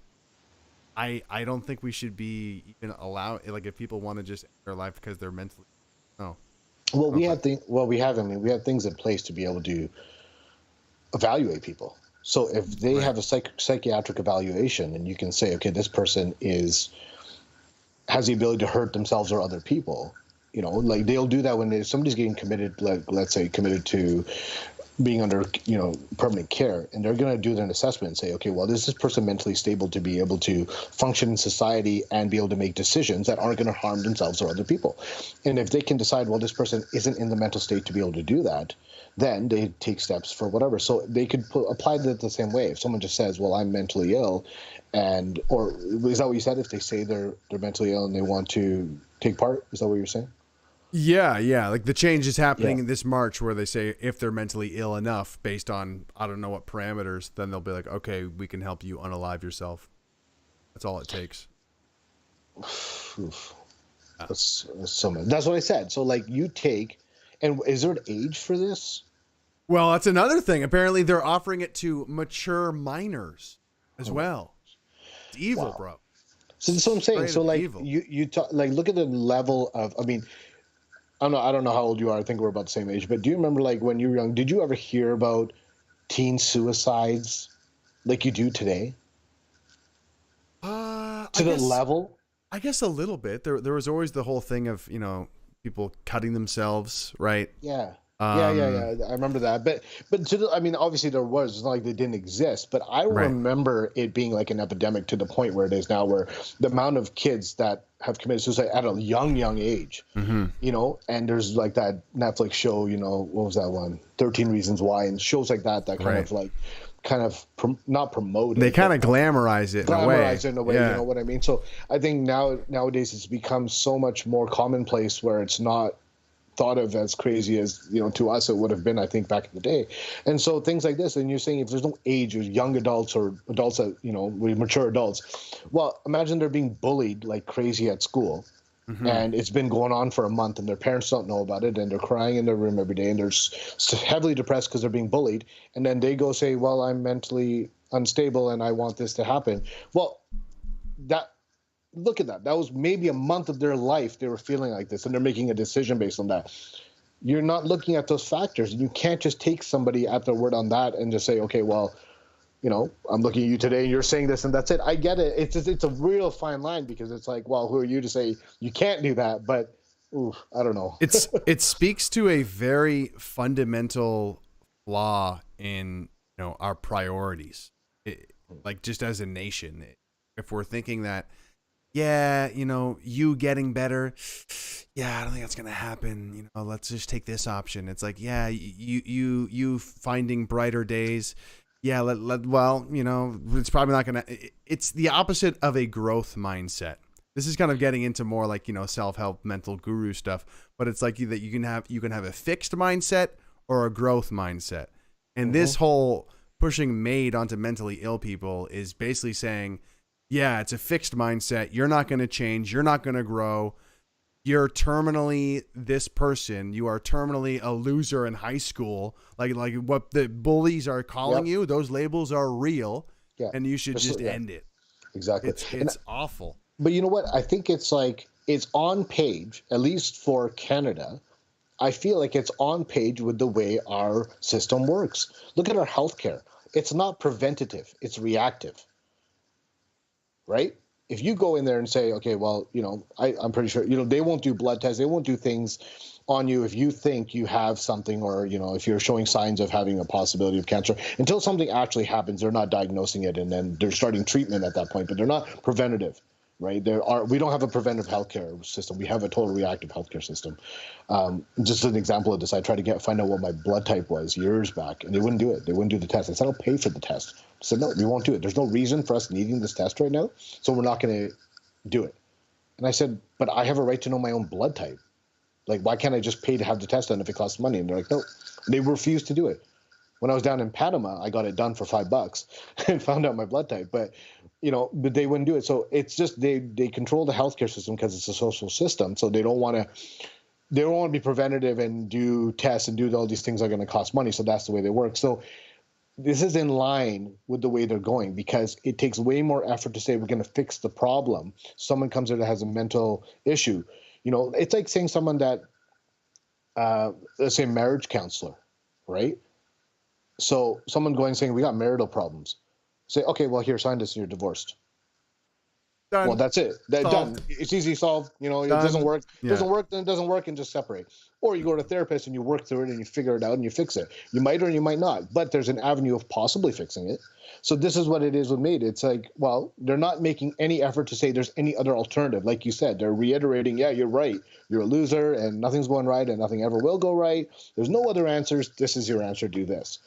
I don't think we should be even allow, if people want to just end their life because they're mentally. No. Well, we have things in place to be able to evaluate people. So if they have a psychiatric evaluation, and you can say, okay, this person has the ability to hurt themselves or other people, they'll do that when somebody's getting committed, let's say committed to being under, permanent care, and they're going to do an assessment and say, okay, well, is this person mentally stable to be able to function in society and be able to make decisions that aren't going to harm themselves or other people? And if they can decide, well, this person isn't in the mental state to be able to do that, then they take steps for whatever. So they could apply that the same way. If someone just says, well, I'm mentally ill, or is that what you said? If they say they're mentally ill and they want to take part, is that what you're saying? Yeah. Like the change is happening in this March where they say if they're mentally ill enough based on, I don't know what parameters, then they'll be like, okay, we can help you unalive yourself. That's all it takes. That's so much. That's what I said. So you take, and is there an age for this? Well, that's another thing. Apparently they're offering it to mature minors as well. It's evil, bro. So that's what I'm saying. So evil. you talk, look at the level of, I don't know how old you are. I think we're about the same age. But do you remember, when you were young, did you ever hear about teen suicides like you do today? Level? I guess a little bit. There was always the whole thing of, people cutting themselves, right? Yeah. Yeah. I remember that. But obviously there was. It's not like they didn't exist. But I remember it being like an epidemic to the point where it is now, where the amount of kids that have committed suicide at a young age, and there's that Netflix show, what was that one? 13 Reasons Why, and shows like that not promoted. They kind of glamorize it in a way. Yeah. You know what I mean? So I think nowadays it's become so much more commonplace where it's not thought of as crazy as, to us it would have been, I think, back in the day. And so things like this, and you're saying if there's no age, or young adults or adults that, mature adults, well, imagine they're being bullied like crazy at school. And it's been going on for a month, and their parents don't know about it, and they're crying in their room every day, and they're heavily depressed because they're being bullied. And then they go say, well, I'm mentally unstable and I want this to happen. Well, look at that. That was maybe a month of their life they were feeling like this, and they're making a decision based on that. You're not looking at those factors. You can't just take somebody at their word on that and just say, okay, well, I'm looking at you today and you're saying this and that's it. I get it. It's a real fine line, because it's like, well, who are you to say you can't do that? But I don't know. It speaks to a very fundamental flaw in our priorities. like just as a nation. If we're thinking that, yeah, you know, you getting better, yeah, I don't think that's gonna happen. You know, let's just take this option. It's like, yeah, you finding brighter days. Yeah, well, you know, it's probably not gonna. It's the opposite of a growth mindset. This is kind of getting into more like, you know, self-help mental guru stuff, but it's like that you can have a fixed mindset or a growth mindset. And this whole pushing MAID onto mentally ill people is basically saying, yeah, it's a fixed mindset. You're not going to change. You're not going to grow. You're terminally this person. You are terminally a loser in high school. Like what the bullies are calling you, those labels are real, and you should just end it. Exactly. It's awful. But you know what? I think it's like, it's on page, at least for Canada. I feel like it's on page with the way our system works. Look at our healthcare. It's not preventative. It's reactive. Right? If you go in there and say, okay, well, you know, I'm pretty sure, you know, they won't do blood tests. They won't do things on you if you think you have something, or, you know, if you're showing signs of having a possibility of cancer. Until something actually happens, they're not diagnosing it, and then they're starting treatment at that point, but they're not preventative. Right? We don't have a preventive healthcare system. We have a total reactive healthcare system. Just an example of this, I tried to find out what my blood type was years back, and they wouldn't do it. They wouldn't do the test. I said, I'll pay for the test. I said, no, we won't do it. There's no reason for us needing this test right now, so we're not going to do it. And I said, but I have a right to know my own blood type. Like, why can't I just pay to have the test done if it costs money? And they're like, no. They refused to do it. When I was down in Panama, I got it done for $5 and found out my blood type. But, you know, but they wouldn't do it. So it's just they control the healthcare system because it's a social system. So they don't want to be preventative and do tests and do all these things that are going to cost money. So that's the way they work. So this is in line with the way they're going, because it takes way more effort to say we're going to fix the problem. Someone comes in that has a mental issue. You know, it's like saying someone that, let's say, marriage counselor, right? So someone going saying, we got marital problems. Say, okay, well, here, sign this and you're divorced. Done. Well, that's it. Done. It's easy solved. You know, Done. It doesn't work. Yeah. Doesn't work, then it doesn't work, and just separate. Or you go to a therapist and you work through it and you figure it out and you fix it. You might or you might not, but there's an avenue of possibly fixing it. So this is what it is with MAID. It's like, well, they're not making any effort to say there's any other alternative. Like you said, they're reiterating, yeah, you're right. You're a loser and nothing's going right and nothing ever will go right. There's no other answers. This is your answer. Do this.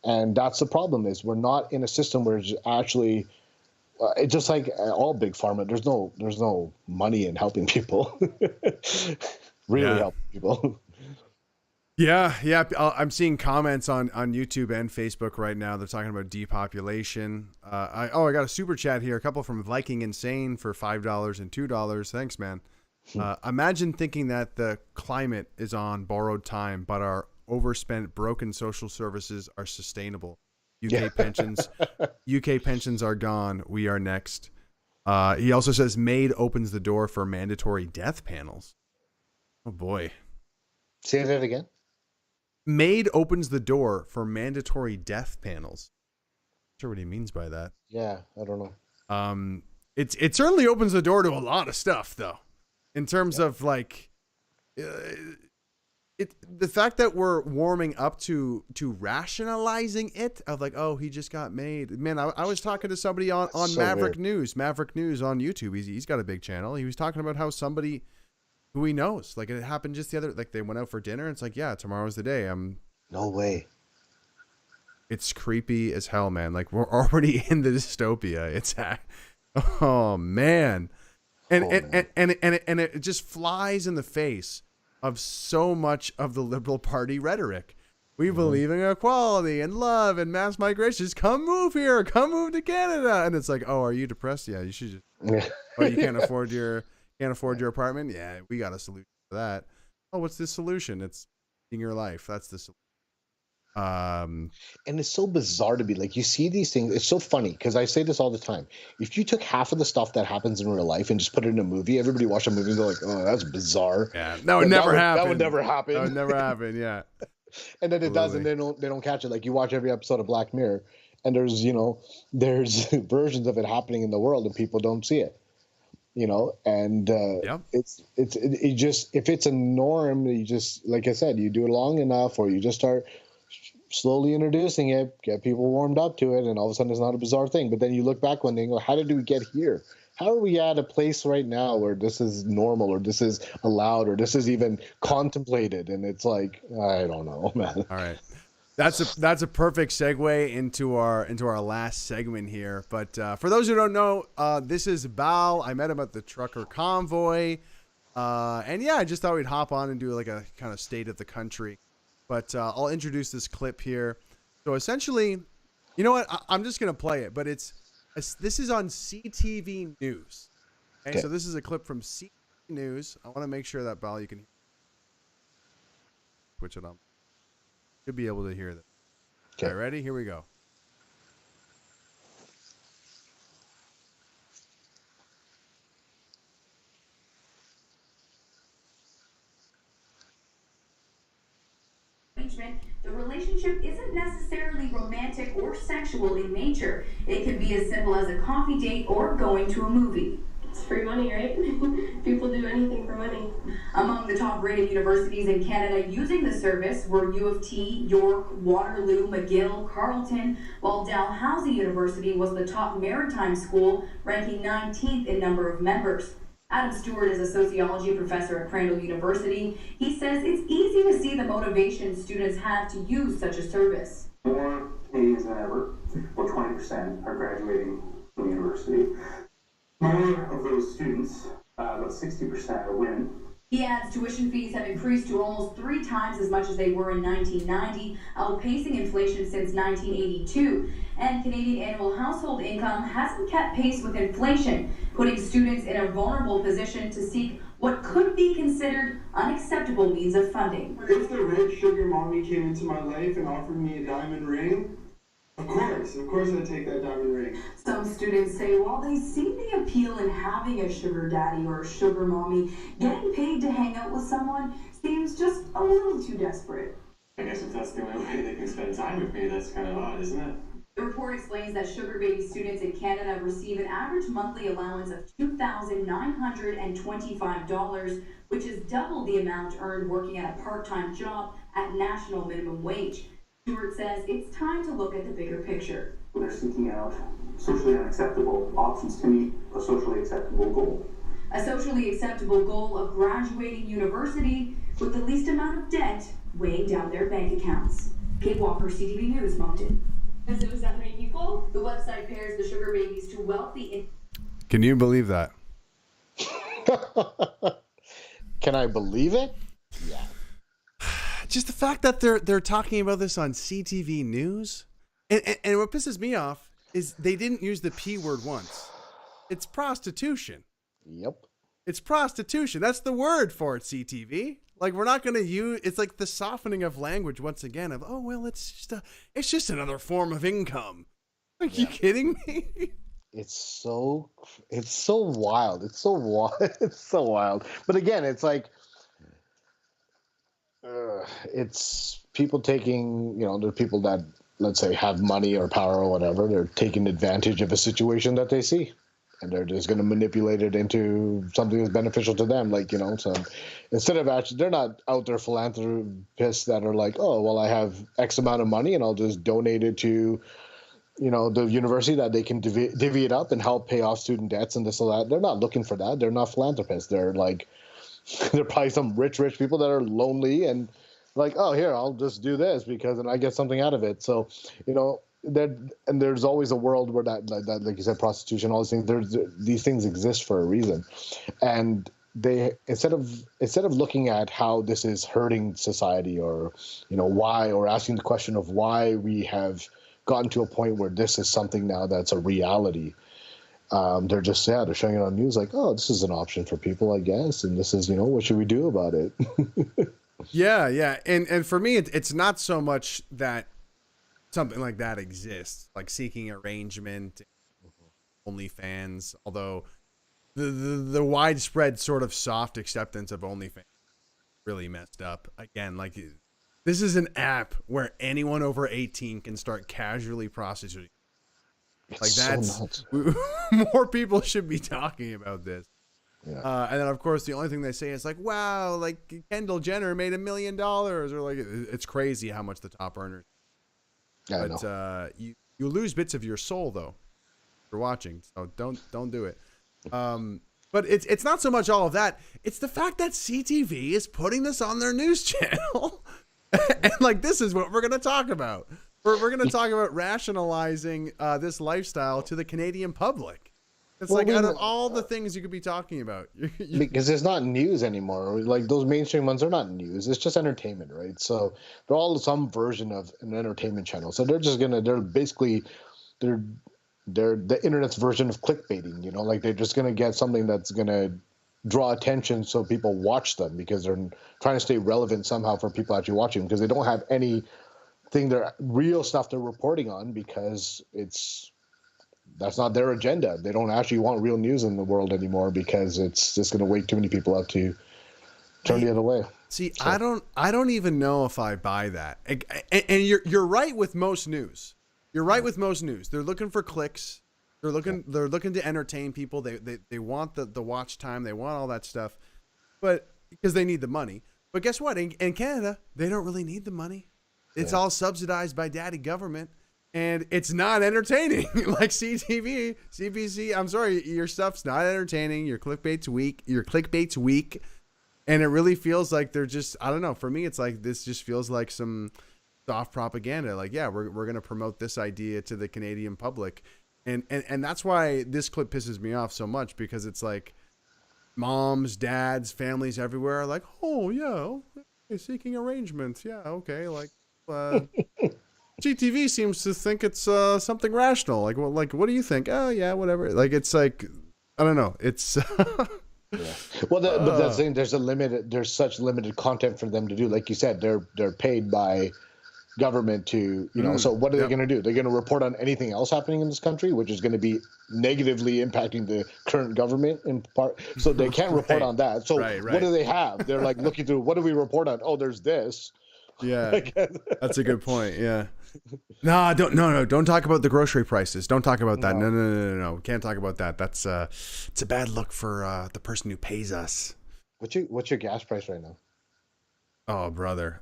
And that's the problem, is we're not in a system where it's actually it's just like all big pharma. There's no money in helping people, really helping people. Yeah. I'm seeing comments on YouTube and Facebook right now. They're talking about depopulation. I got a super chat here. A couple from Viking Insane for $5 and $2. Thanks, man. Imagine thinking that the climate is on borrowed time, but our overspent, broken social services are sustainable. UK pensions are gone. We are next. He also says MAID opens the door for mandatory death panels. Oh boy. Say that again. MAID opens the door for mandatory death panels. Not sure what he means by that. Yeah, I don't know. It certainly opens the door to a lot of stuff, though, in terms of like. The fact that we're warming up to rationalizing it, of like, oh, he just got MAID. Man, I was talking to somebody on so Maverick weird. News on YouTube. He's got a big channel. He was talking about how somebody who he knows, like, it happened just the other, like, they went out for dinner. And it's like, yeah, tomorrow's the day. No way. It's creepy as hell, man. Like, we're already in the dystopia. Oh man, and it just flies in the face of so much of the Liberal Party rhetoric. We believe in equality and love and mass migration. Just come move here. Come move to Canada. And it's like, oh, are you depressed? Yeah, you should just. Oh, you can't afford your apartment? Yeah, we got a solution for that. Oh, what's the solution? It's in your life. That's the solution. And it's so bizarre to be like, you see these things. It's so funny because I say this all the time. If you took half of the stuff that happens in real life and just put it in a movie, everybody watch a movie and go like, oh, that's bizarre. Yeah, that would never happen. That would never happen. That would never happen. Yeah. And then it does, and they don't catch it. Like, you watch every episode of Black Mirror, and there's versions of it happening in the world, and people don't see it. And it just, if it's a norm, you just, like I said, you do it long enough, or you just start slowly introducing it, get people warmed up to it, and all of a sudden it's not a bizarre thing. But then you look back one day and go, how did we get here? How are we at a place right now where this is normal, or this is allowed, or this is even contemplated? And it's like, I don't know, man. All right. That's a perfect segue into our last segment here. But for those who don't know, this is Bal. I met him at the Trucker Convoy. And yeah, I just thought we'd hop on and do like a kind of state of the country. But I'll introduce this clip here. So essentially, you know what? I'm just going to play it, but this is on CTV News. Okay, so this is a clip from CTV News. I want to make sure that, Bal, you can switch it on. Should be able to hear this. Okay, ready? Here we go. The relationship isn't necessarily romantic or sexual in nature. It could be as simple as a coffee date or going to a movie. It's free money, right? People do anything for money. Among the top-rated universities in Canada using the service were U of T, York, Waterloo, McGill, Carleton, while Dalhousie University was the top maritime school, ranking 19th in number of members. Adam Stewart is a sociology professor at Crandall University. He says it's easy to see the motivation students have to use such a service. More Canadians than ever, well 20% are graduating from university. More of those students, about 60% are women. He adds tuition fees have increased to almost 3 times as much as they were in 1990, outpacing inflation since 1982. And Canadian annual household income hasn't kept pace with inflation, putting students in a vulnerable position to seek what could be considered unacceptable means of funding. If the rich sugar mommy came into my life and offered me a diamond ring, of course I'd take that diamond ring. Some students say while they see the appeal in having a sugar daddy or a sugar mommy, getting paid to hang out with someone seems just a little too desperate. I guess if that's the only way they can spend time with me, that's kind of odd, isn't it? The report explains that sugar baby students in Canada receive an average monthly allowance of $2,925, which is double the amount earned working at a part-time job at national minimum wage. Stewart says it's time to look at the bigger picture. They're seeking out socially unacceptable options to meet a socially acceptable goal. A socially acceptable goal of graduating university with the least amount of debt weighing down their bank accounts. Kate Walker, CTV News, Moncton. Because it was that many people? The website pairs the sugar babies to wealthy. Can you believe that? Can I believe it? Yeah. Just the fact that they're talking about this on CTV News, and what pisses me off is they didn't use the P word once. It's prostitution. Yep. It's prostitution. That's the word for it, CTV. Like, we're not going to use, it's like the softening of language once again of, oh, well, it's just another form of income. Are you kidding me? It's so wild. It's so wild. It's so wild. But again, it's like, it's people taking, there are people that, let's say, have money or power or whatever. They're taking advantage of a situation that they see, and they're just going to manipulate it into something that's beneficial to them. Like, so instead of actually, they're not out there philanthropists that are like, oh, well, I have X amount of money and I'll just donate it to, the university that they can divvy it up and help pay off student debts and this or that. They're not looking for that. They're not philanthropists. They're like, they're probably some rich people that are lonely and like, oh, here, I'll just do this because then I get something out of it. So, there's always a world where that, like you said, prostitution, all these things, these things exist for a reason. And they, instead of looking at how this is hurting society or, why, or asking the question of why we have gotten to a point where this is something now that's a reality, they're just they're showing it on news like, oh, this is an option for people, I guess, and this is, what should we do about it? Yeah, and for me, it's not so much that something like that exists, like seeking arrangement, OnlyFans. Although the widespread sort of soft acceptance of OnlyFans really messed up. Again, like, this is an app where anyone over 18 can start casually prostituting. Like, that's so more people should be talking about this. Yeah. And then, of course, the only thing they say is like, wow, like Kendall Jenner made $1 million, or like, it's crazy how much the top earners. Yeah, I but know. you lose bits of your soul though for watching. So don't do it. But it's not so much all of that. It's the fact that CTV is putting this on their news channel, and like this is what we're gonna talk about. We're gonna talk about rationalizing this lifestyle to the Canadian public. It's Well, like we out of know- all the things you could be talking about, because it's not news anymore. Like those mainstream ones are not news. It's just entertainment, right? So they're all some version of an entertainment channel. So they're basically they're the internet's version of clickbaiting. You know, like they're just gonna get something that's gonna draw attention so people watch them because they're trying to stay relevant somehow for people actually watching them because they don't have anything they're real stuff they're reporting on because that's not their agenda. They don't actually want real news in the world anymore because it's just going to wake too many people up to turn the other way. See, so. I don't even know if I buy that. And you're right with most news. You're right with most news. They're looking for clicks. They're looking to entertain people. They want the watch time. They want all that stuff, but because they need the money. But guess what? In Canada, they don't really need the money. It's all subsidized by daddy government. And it's not entertaining. Like CTV, CBC, I'm sorry, your stuff's not entertaining. Your clickbait's weak. And it really feels like they're just, I don't know, for me, it's like this just feels like some soft propaganda. Like, yeah, we're going to promote this idea to the Canadian public. And that's why this clip pisses me off so much because it's like moms, dads, families everywhere are like, oh, yeah, seeking arrangements. Yeah, okay, like, GTV seems to think it's something rational. Like, well, what do you think? Oh, yeah, whatever. Like, it's like, I don't know. It's. Yeah. Well, but that's the thing. There's such limited content for them to do. Like you said, they're paid by government to, so what are they going to do? They're going to report on anything else happening in this country, which is going to be negatively impacting the current government in part. So they can't report on that. So what do they have? They're like looking through, what do we report on? Oh, there's this. Yeah, that's a good point. Yeah. No, don't talk about the grocery prices. Don't talk about that. No. Can't talk about that. That's it's a bad look for the person who pays us. What's your gas price right now? Oh, brother.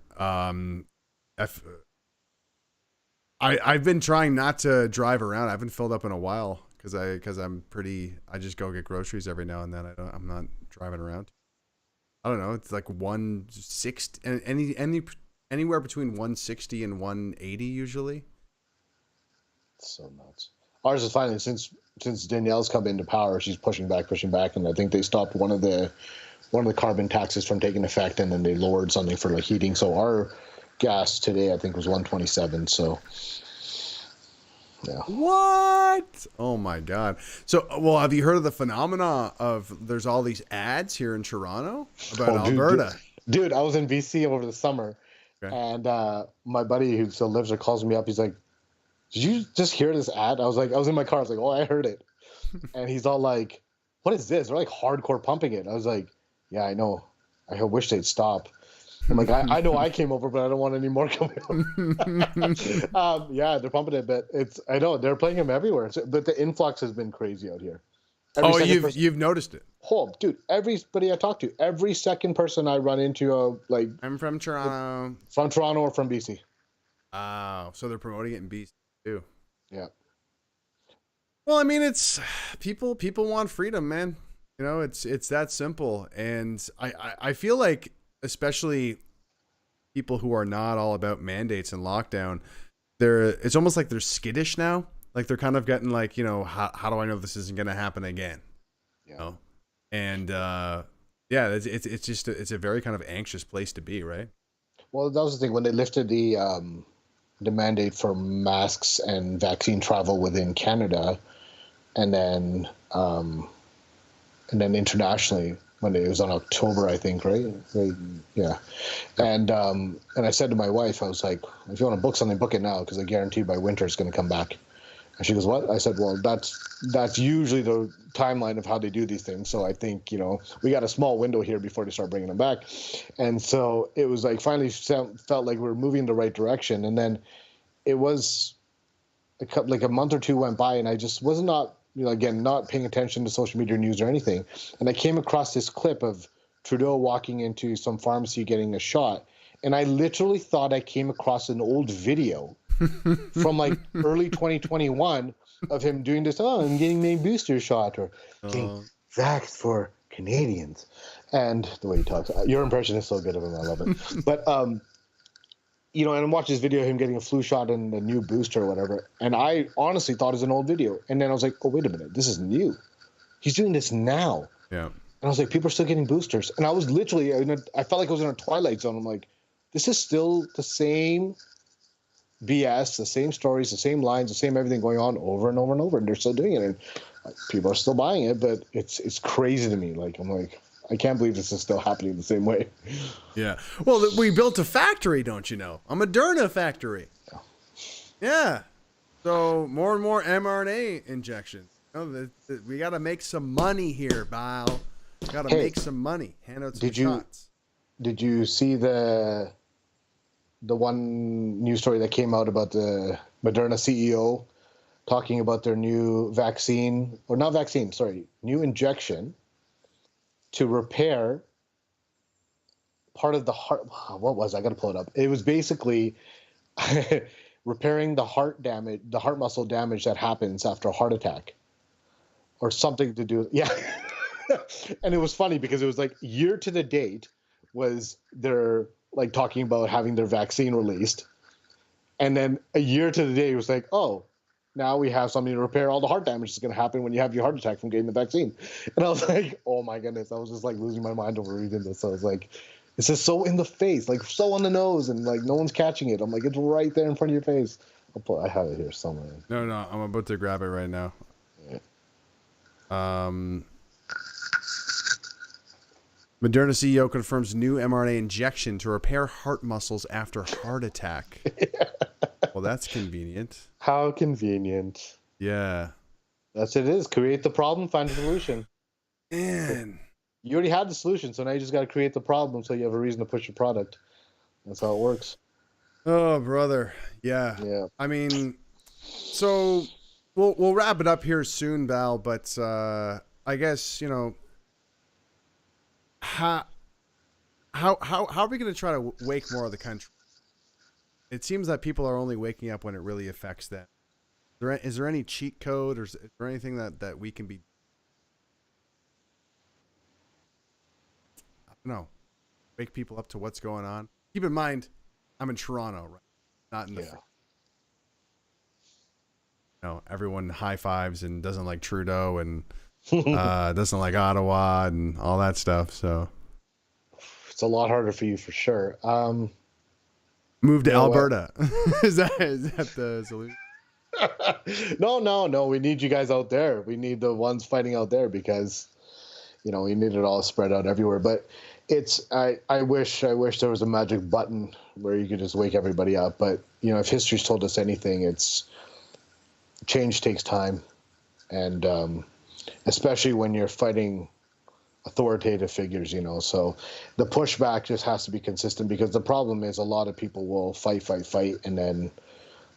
I've been trying not to drive around. I haven't filled up in a while because I just go get groceries every now and then. I'm not driving around. I don't know. It's like 160 anywhere between 160 and 180 usually. It's so nuts. Ours is finally since Danielle's come into power, she's pushing back, and I think they stopped one of the carbon taxes from taking effect, and then they lowered something for like heating. So our gas today I think was 127. So yeah. What? Oh my God. So, well, have you heard of the phenomena of there's all these ads here in Toronto about Alberta? Dude, I was in BC over the summer. Okay. And my buddy who still lives there calls me up. He's like, did you just hear this ad? I was in my car. I was like, oh, I heard it. And he's all like, what is this? They're like hardcore pumping it. I was like, yeah, I know. I wish they'd stop. I'm like, I know I came over, but I don't want any more coming over. Yeah, they're pumping it, but I know they're playing them everywhere. But the influx has been crazy out here. You've noticed it. Oh, dude, everybody I talk to, every second person I run into, I'm from Toronto. From Toronto or from BC. Oh, so they're promoting it in BC too. Yeah. Well, I mean, it's people want freedom, man. It's that simple. And I feel like, especially people who are not all about mandates and lockdown, it's almost like they're skittish now. Like they're kind of getting like, how do I know this isn't going to happen again? Yeah. And it's a very kind of anxious place to be, right? Well, that was the thing when they lifted the mandate for masks and vaccine travel within Canada, and then internationally when it was on October, I think, right? Yeah. And I said to my wife, I was like, if you want to book something, book it now because I guarantee by winter it's going to come back. And she goes, what? I said, well, that's usually the timeline of how they do these things. So I think, we got a small window here before they start bringing them back. And so it was like finally felt like we were moving in the right direction. And then it was like a month or two went by and I just was not paying attention to social media news or anything. And I came across this clip of Trudeau walking into some pharmacy getting a shot. And I literally thought I came across an old video from like early 2021 of him doing this. Oh, I'm getting my booster shot or getting vaxxed for Canadians. And the way he talks, your impression is so good of him. I love it. But, you know, and I watched this video of him getting a flu shot and a new booster or whatever. And I honestly thought it was an old video. And then I was like, oh, wait a minute. This is new. He's doing this now. Yeah. And I was like, people are still getting boosters. And I was literally, I felt like I was in a Twilight Zone. I'm like, this is still the same BS, the same stories, the same lines, the same everything going on over and over and over. And they're still doing it. And people are still buying it, but it's crazy to me. Like, I'm like, I can't believe this is still happening the same way. Yeah. Well, we built a factory, don't you know? A Moderna factory. Yeah. So more and more mRNA injections. You know, we got to make some money here, Bao. Got to make some money. Hand out some shots. Did you see the one news story that came out about the Moderna CEO talking about their new vaccine, or not vaccine, sorry, new injection to repair part of the heart. What was it? I got to pull it up. It was basically repairing the heart damage, the heart muscle damage that happens after a heart attack, or something to do. Yeah. And it was funny because it was like year to the date was they're like talking about having their vaccine released. And then a year to the day it was like, oh, now we have something to repair all the heart damage that's going to happen when you have your heart attack from getting the vaccine. And I was like, oh my goodness. I was just like losing my mind over reading this. So I was like, it's just so in the face, like so on the nose, and like no one's catching it. I'm like, it's right there in front of your face. I have it here somewhere. No, I'm about to grab it right now. Yeah. Moderna CEO confirms new mRNA injection to repair heart muscles after heart attack. Well, that's convenient. How convenient. Yeah. That's what it is. Create the problem, find a solution. Man. You already had the solution, so now you just got to create the problem so you have a reason to push your product. That's how it works. Oh, brother. Yeah. Yeah. I mean, so we'll wrap it up here soon, Val, but I guess, you know, how are we going to try to wake more of the country? It seems that people are only waking up when it really affects them. Is there any cheat code, or is there anything that we can be? I don't know. Wake people up to what's going on. Keep in mind, I'm in Toronto, right? Not in the. Yeah. Everyone high fives and doesn't like Trudeau and doesn't like Ottawa and all that stuff. So it's a lot harder for you for sure. Move to Alberta. Is that the solution? No. We need you guys out there. We need the ones fighting out there because, we need it all spread out everywhere. But I wish there was a magic button where you could just wake everybody up. But, if history's told us anything, it's change takes time. And especially when you're fighting authoritative figures, so the pushback just has to be consistent, because the problem is a lot of people will fight and then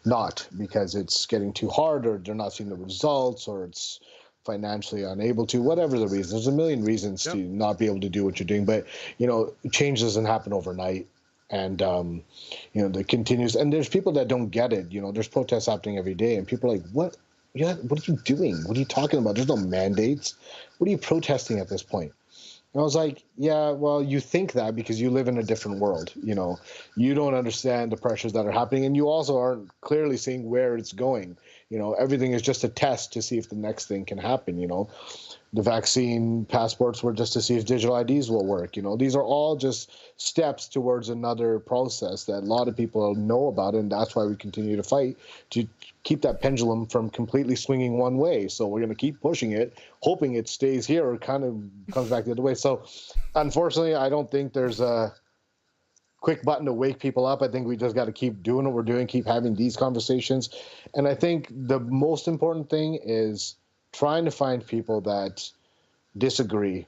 not, because it's getting too hard, or they're not seeing the results, or it's financially unable to, whatever the reason. There's a million reasons to not be able to do what you're doing, but change doesn't happen overnight. And that continues, and there's people that don't get it. There's protests happening every day, and people are like, what are you doing? What are you talking about? There's no mandates. What are you protesting at this point? And I was like, yeah, well, you think that because you live in a different world. You don't understand the pressures that are happening, and you also aren't clearly seeing where it's going. Everything is just a test to see if the next thing can happen. The vaccine passports were just to see if digital IDs will work. These are all just steps towards another process that a lot of people know about, and that's why we continue to fight to keep that pendulum from completely swinging one way. So we're going to keep pushing it, hoping it stays here or kind of comes back the other way. So unfortunately, I don't think there's a quick button to wake people up. I think we just got to keep doing what we're doing, keep having these conversations. And I think the most important thing is trying to find people that disagree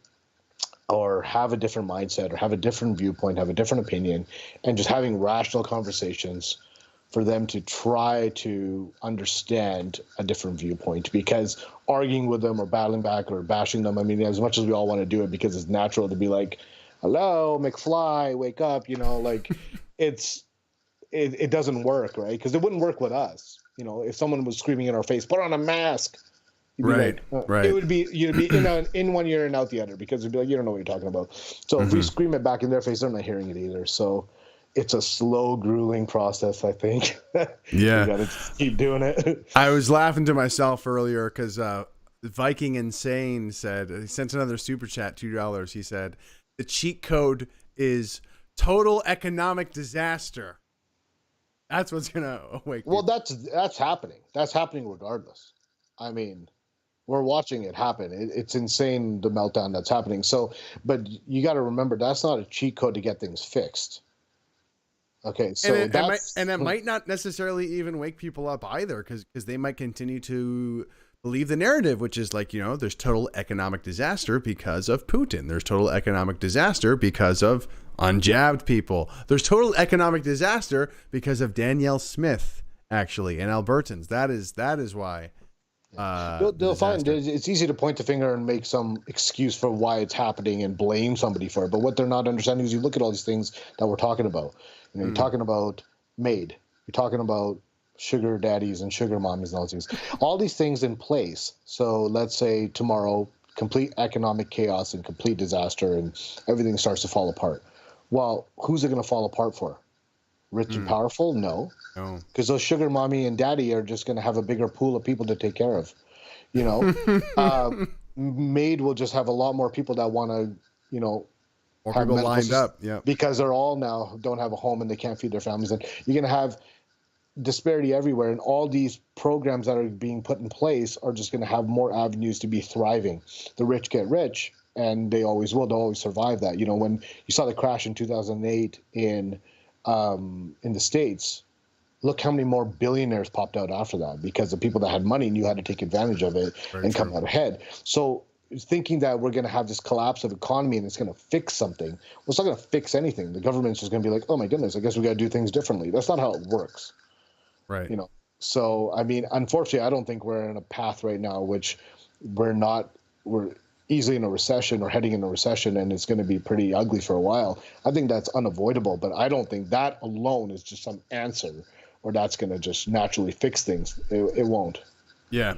or have a different mindset or have a different viewpoint, have a different opinion, and just having rational conversations for them to try to understand a different viewpoint. Because arguing with them or battling back or bashing them, as much as we all want to do it because it's natural to be like, hello, McFly, wake up, it doesn't work, right? Because it wouldn't work with us. You know, if someone was screaming in our face, put on a mask. Right, right. It would be, you'd be in one ear and out the other, because it'd be like, you don't know what you're talking about. So if we scream it back in their face, they're not hearing it either. So it's a slow, grueling process, I think. Yeah. You gotta just keep doing it. I was laughing to myself earlier because Viking Insane said, he sent another super chat, $2. He said, the cheat code is total economic disaster. That's what's going to wake Well, people. that's happening. That's happening regardless. I mean, we're watching it happen. It's insane, the meltdown that's happening. So, but you got to remember, that's not a cheat code to get things fixed. Okay, so it might not necessarily even wake people up either, because they might continue to believe the narrative, which is like, you know, there's total economic disaster because of Putin. There's total economic disaster because of unjabbed people. There's total economic disaster because of Danielle Smith, actually, and Albertans. That is why. They'll find it's easy to point the finger and make some excuse for why it's happening and blame somebody for it. But what they're not understanding is, you look at all these things that we're talking about. You know, you're talking about MAID. You're talking about sugar daddies and sugar mommies and all these things. All these things in place. So let's say tomorrow, complete economic chaos and complete disaster, and everything starts to fall apart. Well, who's it going to fall apart for? Rich and powerful? No. Because those sugar mommy and daddy are just going to have a bigger pool of people to take care of. You know, MAID will just have a lot more people that want to, you know, more people lined up. Yeah. Because they're all now don't have a home and they can't feed their families. And you're going to have disparity everywhere. And all these programs that are being put in place are just going to have more avenues to be thriving. The rich get rich, and they always will. They'll always survive that. You know, when you saw the crash in 2008 in the States, look how many more billionaires popped out after that, because the people that had money knew how to take advantage of it and come out ahead. So thinking that we're going to have this collapse of economy and it's going to fix something, well, it's not going to fix anything. The government's just going to be like, oh my goodness, I guess we got to do things differently. That's not how it works. Right. You know, so, I mean, unfortunately, I don't think we're in a path right now, which we're easily in a recession or heading in a recession, and it's going to be pretty ugly for a while. I think that's unavoidable, but I don't think that alone is just some answer, or that's going to just naturally fix things. It won't. Yeah.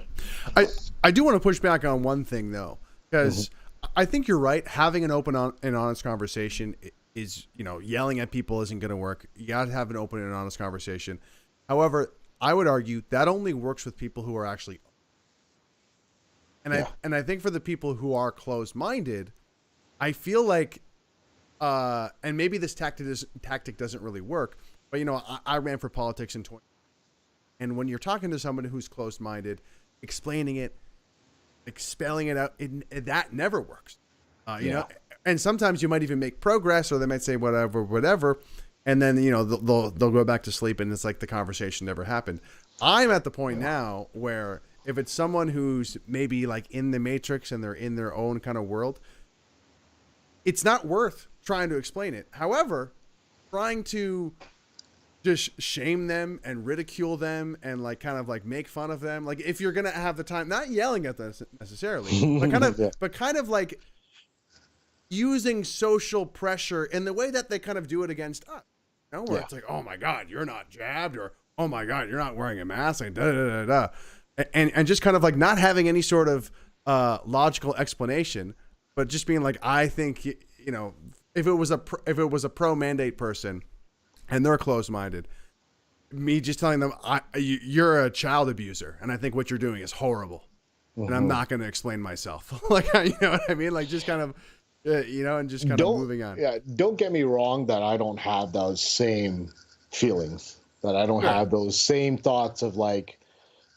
I do want to push back on one thing, though, because I think you're right. Having an open and honest conversation is, you know, yelling at people isn't going to work. You got to have an open and honest conversation. However, I would argue that only works with people who are actually, and I think for the people who are closed-minded, I feel like, and maybe this tactic doesn't really work, but, you know, I ran for politics in 20, and when you're talking to somebody who's closed-minded, explaining it, expelling it out, that never works. You know, and sometimes you might even make progress, or they might say whatever, and then, you know, they'll go back to sleep, and it's like the conversation never happened. I'm at the point now where if it's someone who's maybe like in the matrix and they're in their own kind of world, it's not worth trying to explain it. However, trying to just shame them and ridicule them and like kind of like make fun of them, like if you're gonna have the time, not yelling at them necessarily, but kind of like using social pressure in the way that they kind of do it against us. You know, where it's like, oh my God, you're not jabbed, or oh my God, you're not wearing a mask, like da da da da, and just kind of like not having any sort of logical explanation, but just being like, I think, you know, if it was a pro mandate person and they're closed-minded, me just telling them, you're a child abuser, and I think what you're doing is horrible, and I'm not going to explain myself. Like, you know what I mean? Like, just kind of, you know, and just kind of moving on. Yeah, don't get me wrong that I don't have those same feelings, that I don't have those same thoughts of like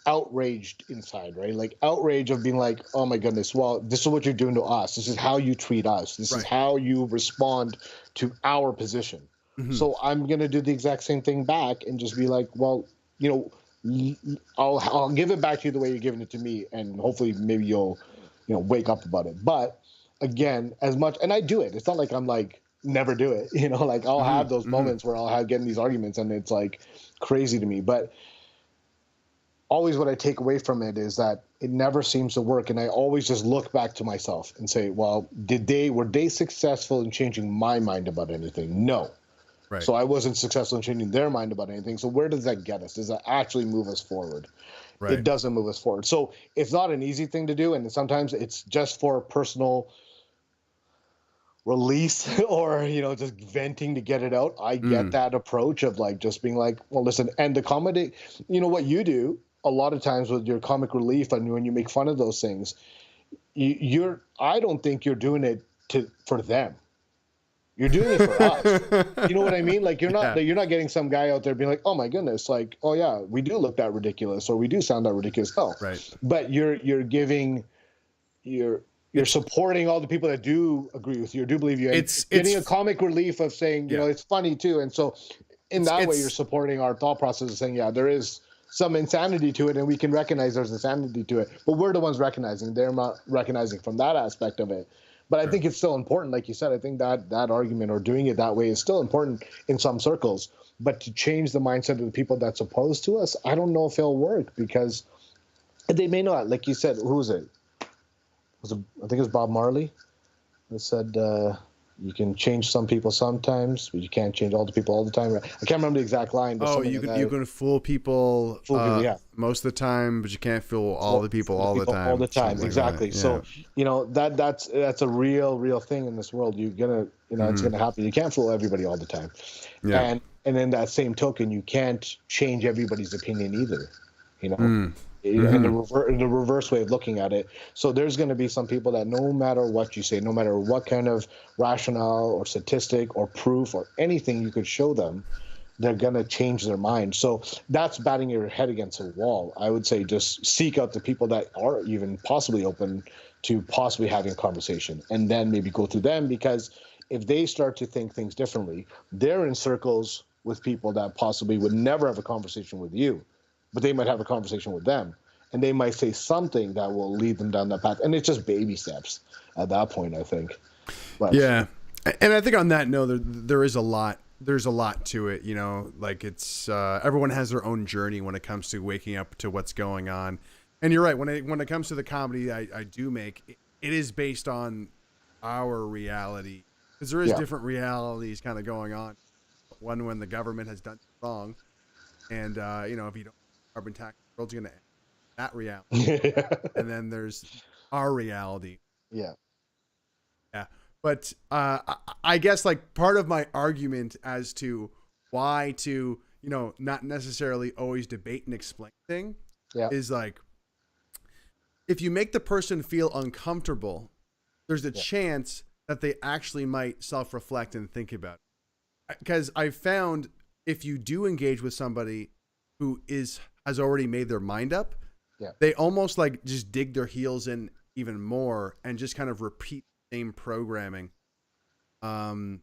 outraged inside, right? Like outrage of being like, oh my goodness, well, this is what you're doing to us. This is how you treat us. This is how you respond to our position. So I'm going to do the exact same thing back and just be like, well, you know, I'll give it back to you the way you're giving it to me. And hopefully maybe you'll, you know, wake up about it. But again, as much, and I do it, it's not like I'm like, never do it. You know, like I'll have those moments where I'll get in these arguments and it's like crazy to me. But always what I take away from it is that it never seems to work. And I always just look back to myself and say, well, were they successful in changing my mind about anything? No. Right. So I wasn't successful in changing their mind about anything. So where does that get us? Does that actually move us forward? Right. It doesn't move us forward. So it's not an easy thing to do, and sometimes it's just for personal release or just venting to get it out. I get that approach of like just being like, well, listen, and accommodate. What you do a lot of times with your comic relief and when you make fun of those things, I don't think you're doing it for them. You're doing it for us. You know what I mean? Like you're not getting some guy out there being like, oh my goodness, like, oh yeah, we do look that ridiculous or we do sound that ridiculous. No, right. But you're supporting all the people that do agree with you or do believe you. And it's getting a comic relief of saying, it's funny too. And so in that way, you're supporting our thought process of saying, yeah, there is some insanity to it and we can recognize there's insanity to it. But we're the ones recognizing. They're not recognizing from that aspect of it. But I think it's still important, like you said, I think that argument or doing it that way is still important in some circles. But to change the mindset of the people that's opposed to us, I don't know if it'll work because they may not. Like you said, who was it? I think it was Bob Marley that said, you can change some people sometimes, but you can't change all the people all the time. I can't remember the exact line. But you can fool people, most of the time, but you can't fool all the people all the time. All the time, exactly. Like that. So that's a real thing in this world. You're gonna it's gonna happen. You can't fool everybody all the time. Yeah. And in that same token, you can't change everybody's opinion either. And the reverse way of looking at it. So there's going to be some people that no matter what you say, no matter what kind of rationale or statistic or proof or anything you could show them, they're going to change their mind. So that's batting your head against a wall. I would say just seek out the people that are even possibly open to possibly having a conversation and then maybe go through them, because if they start to think things differently, they're in circles with people that possibly would never have a conversation with you, but they might have a conversation with them and they might say something that will lead them down that path. And it's just baby steps at that point, I think. But, yeah. And I think on that note, there is a lot. There's a lot to it, like it's everyone has their own journey when it comes to waking up to what's going on. And you're right. When it comes to the comedy I do make, it is based on our reality, because there is different realities kind of going on. One, when the government has done wrong, and if you don't carbon tax, the world's going to end that reality. And then there's our reality. Yeah. But I guess like part of my argument as to why to not necessarily always debate and explain thing is like, if you make the person feel uncomfortable, there's a chance that they actually might self-reflect and think about it. Because I found if you do engage with somebody who has already made their mind up, they almost like just dig their heels in even more and just kind of repeat the same programming. And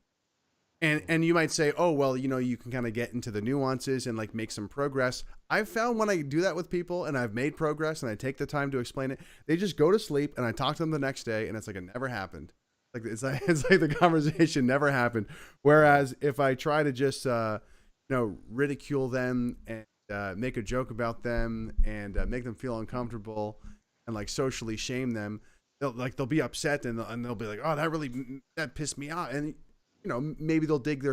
you might say, oh, well, you can kind of get into the nuances and like make some progress. I've found when I do that with people and I've made progress and I take the time to explain it, they just go to sleep and I talk to them the next day and it's like it never happened. Like it's like the conversation never happened. Whereas if I try to just ridicule them and make a joke about them and make them feel uncomfortable and like socially shame them, they'll be upset and they'll be like, oh, that pissed me off, and maybe they'll dig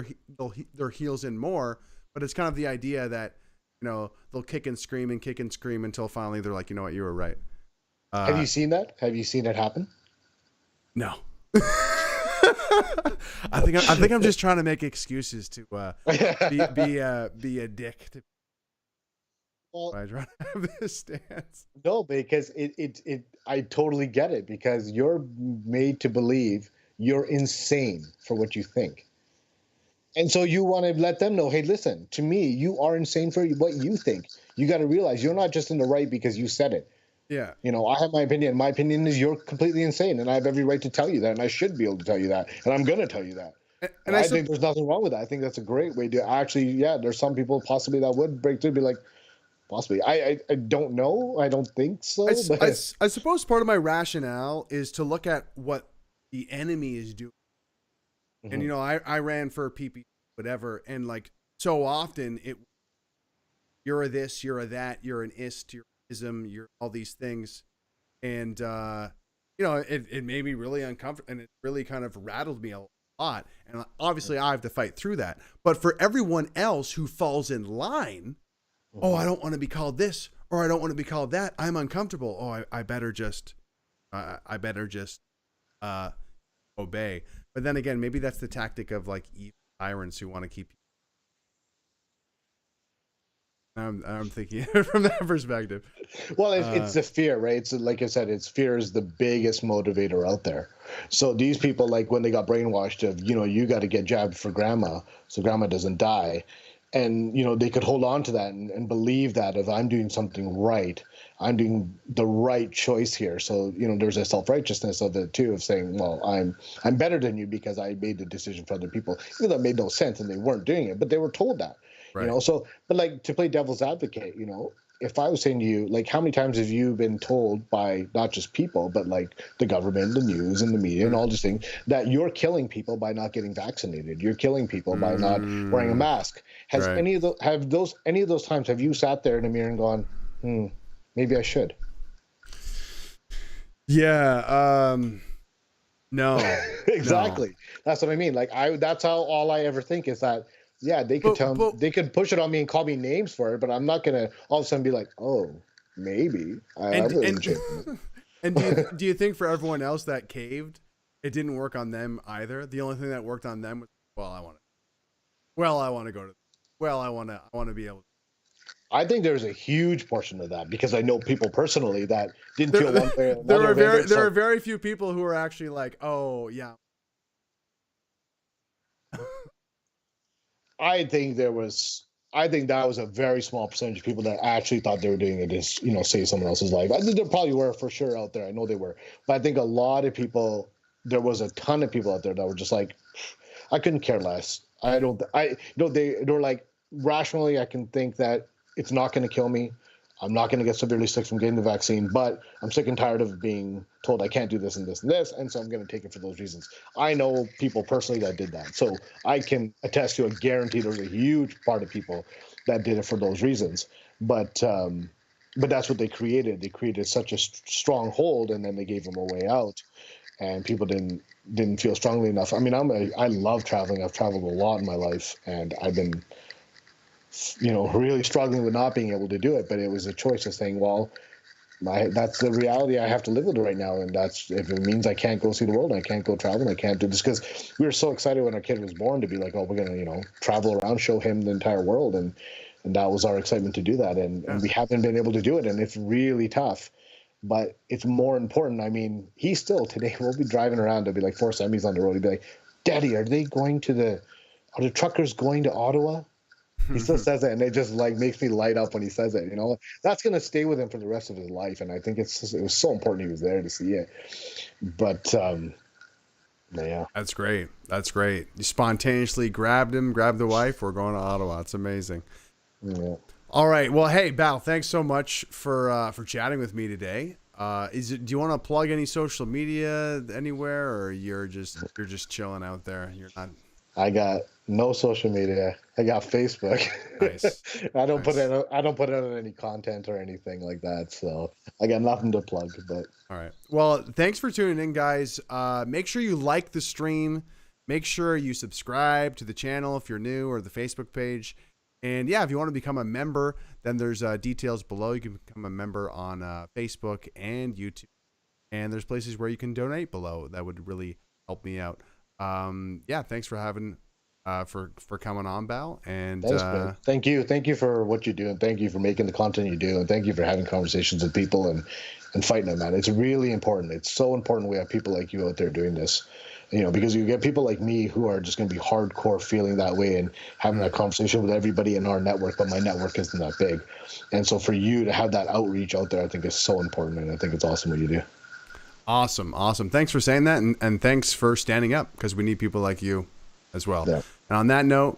their heels in more. But it's kind of the idea that they'll kick and scream until finally they're like, you know what, you were right. Have you seen that? Have you seen it happen? No. I think I'm just trying to make excuses to be a dick. I try to have this stance. No, because I totally get it, because you're made to believe you're insane for what you think. And so you want to let them know, hey, listen, to me, you are insane for what you think. You got to realize you're not just in the right because you said it. Yeah. I have my opinion. My opinion is you're completely insane, and I have every right to tell you that, and I should be able to tell you that, and I'm going to tell you that. And I think there's nothing wrong with that. I think that's a great way to actually, there's some people possibly that would break through and be like, possibly. I don't know. I don't think so. I suppose part of my rationale is to look at what the enemy is doing. Mm-hmm. And, I ran for PP, whatever, and like so often you're a this, you're a that, you're an ist, you're ism, you're all these things. And, it made me really uncomfortable, and it really kind of rattled me lot. And obviously I have to fight through that. But for everyone else who falls in line, oh, I don't want to be called this, or I don't want to be called that. I'm uncomfortable. Oh, I better just obey. But then again, maybe that's the tactic of like evil tyrants who want to keep. I'm thinking from that perspective. Well, it's the fear, right? It's like I said, fear is the biggest motivator out there. So these people, like when they got brainwashed of, you got to get jabbed for grandma so grandma doesn't die. And, they could hold on to that and believe that if I'm doing something right, I'm doing the right choice here. So, there's a self-righteousness of it too, of saying, well, I'm better than you because I made the decision for other people. Even though it made no sense and they weren't doing it, but they were told that. Right. So, but like to play devil's advocate, if I was saying to you, like, how many times have you been told by not just people, but like the government, the news, and the media, and all these things, that you're killing people by not getting vaccinated, you're killing people by not wearing a mask? Has Right. any of those times have you sat there in the mirror and gone, maybe I should? Yeah. No. Exactly. No. That's what I mean. Like that's how all I ever think is that. Yeah, they could they could push it on me and call me names for it, but I'm not gonna all of a sudden be like, oh, maybe. And do you think for everyone else that caved, it didn't work on them either? The only thing that worked on them was, I want to be able to. I think there's a huge portion of that because I know people personally that didn't feel one way or There another. are very few people who are actually like, oh yeah. I think that was a very small percentage of people that actually thought they were doing it to, save someone else's life. I think there probably were for sure out there. I know they were, but I think a lot of people, there was a ton of people out there that were just like, I couldn't care less. They were like, rationally, I can think that it's not going to kill me. I'm not going to get severely sick from getting the vaccine, but I'm sick and tired of being told I can't do this and this and this, and so I'm going to take it for those reasons. I know people personally that did that, so I can attest to a guarantee there's a huge part of people that did it for those reasons. But that's what they created. They created such a strong hold, and then they gave them a way out, and people didn't feel strongly enough. I mean, I love traveling. I've traveled a lot in my life, and I've been really struggling with not being able to do it, but it was a choice of saying, well, that's the reality I have to live with right now, and that's if it means I can't go see the world, I can't go travel, and I can't do this, because we were so excited when our kid was born to be like, oh, we're gonna travel around, show him the entire world, and that was our excitement to do that, and we haven't been able to do it, and it's really tough. But it's more important. I mean, he still today will be driving around, there'll be like 4 semis on the road, he'd be like, Daddy, are the truckers going to Ottawa? He still says it, and it just like makes me light up when he says it. That's gonna stay with him for the rest of his life, and I think it was so important he was there to see it. But yeah, that's great. You spontaneously grabbed the wife. We're going to Ottawa. It's amazing. Yeah. All right. Well, hey, Bal, thanks so much for chatting with me today. Do you want to plug any social media anywhere, or you're just chilling out there? You're not. I got no social media. I got Facebook. Nice. I don't put out any content or anything like that. So I got nothing to plug. But all right. Well, thanks for tuning in, guys. Make sure you like the stream. Make sure you subscribe to the channel if you're new, or the Facebook page. And yeah, if you want to become a member, then there's details below. You can become a member on Facebook and YouTube. And there's places where you can donate below. That would really help me out. Yeah, thanks for having for coming on, Bal, and thanks, man. Thank you for what you do, and thank you for making the content you do, and thank you for having conversations with people and fighting it, man. It's really important. It's so important we have people like you out there doing this, because you get people like me who are just going to be hardcore feeling that way and having that conversation with everybody in our network, but my network isn't that big, and so for you to have that outreach out there, I think is so important, and I think it's awesome what you do. Awesome. Thanks for saying that, and thanks for standing up, because we need people like you as well. Yeah. And on that note,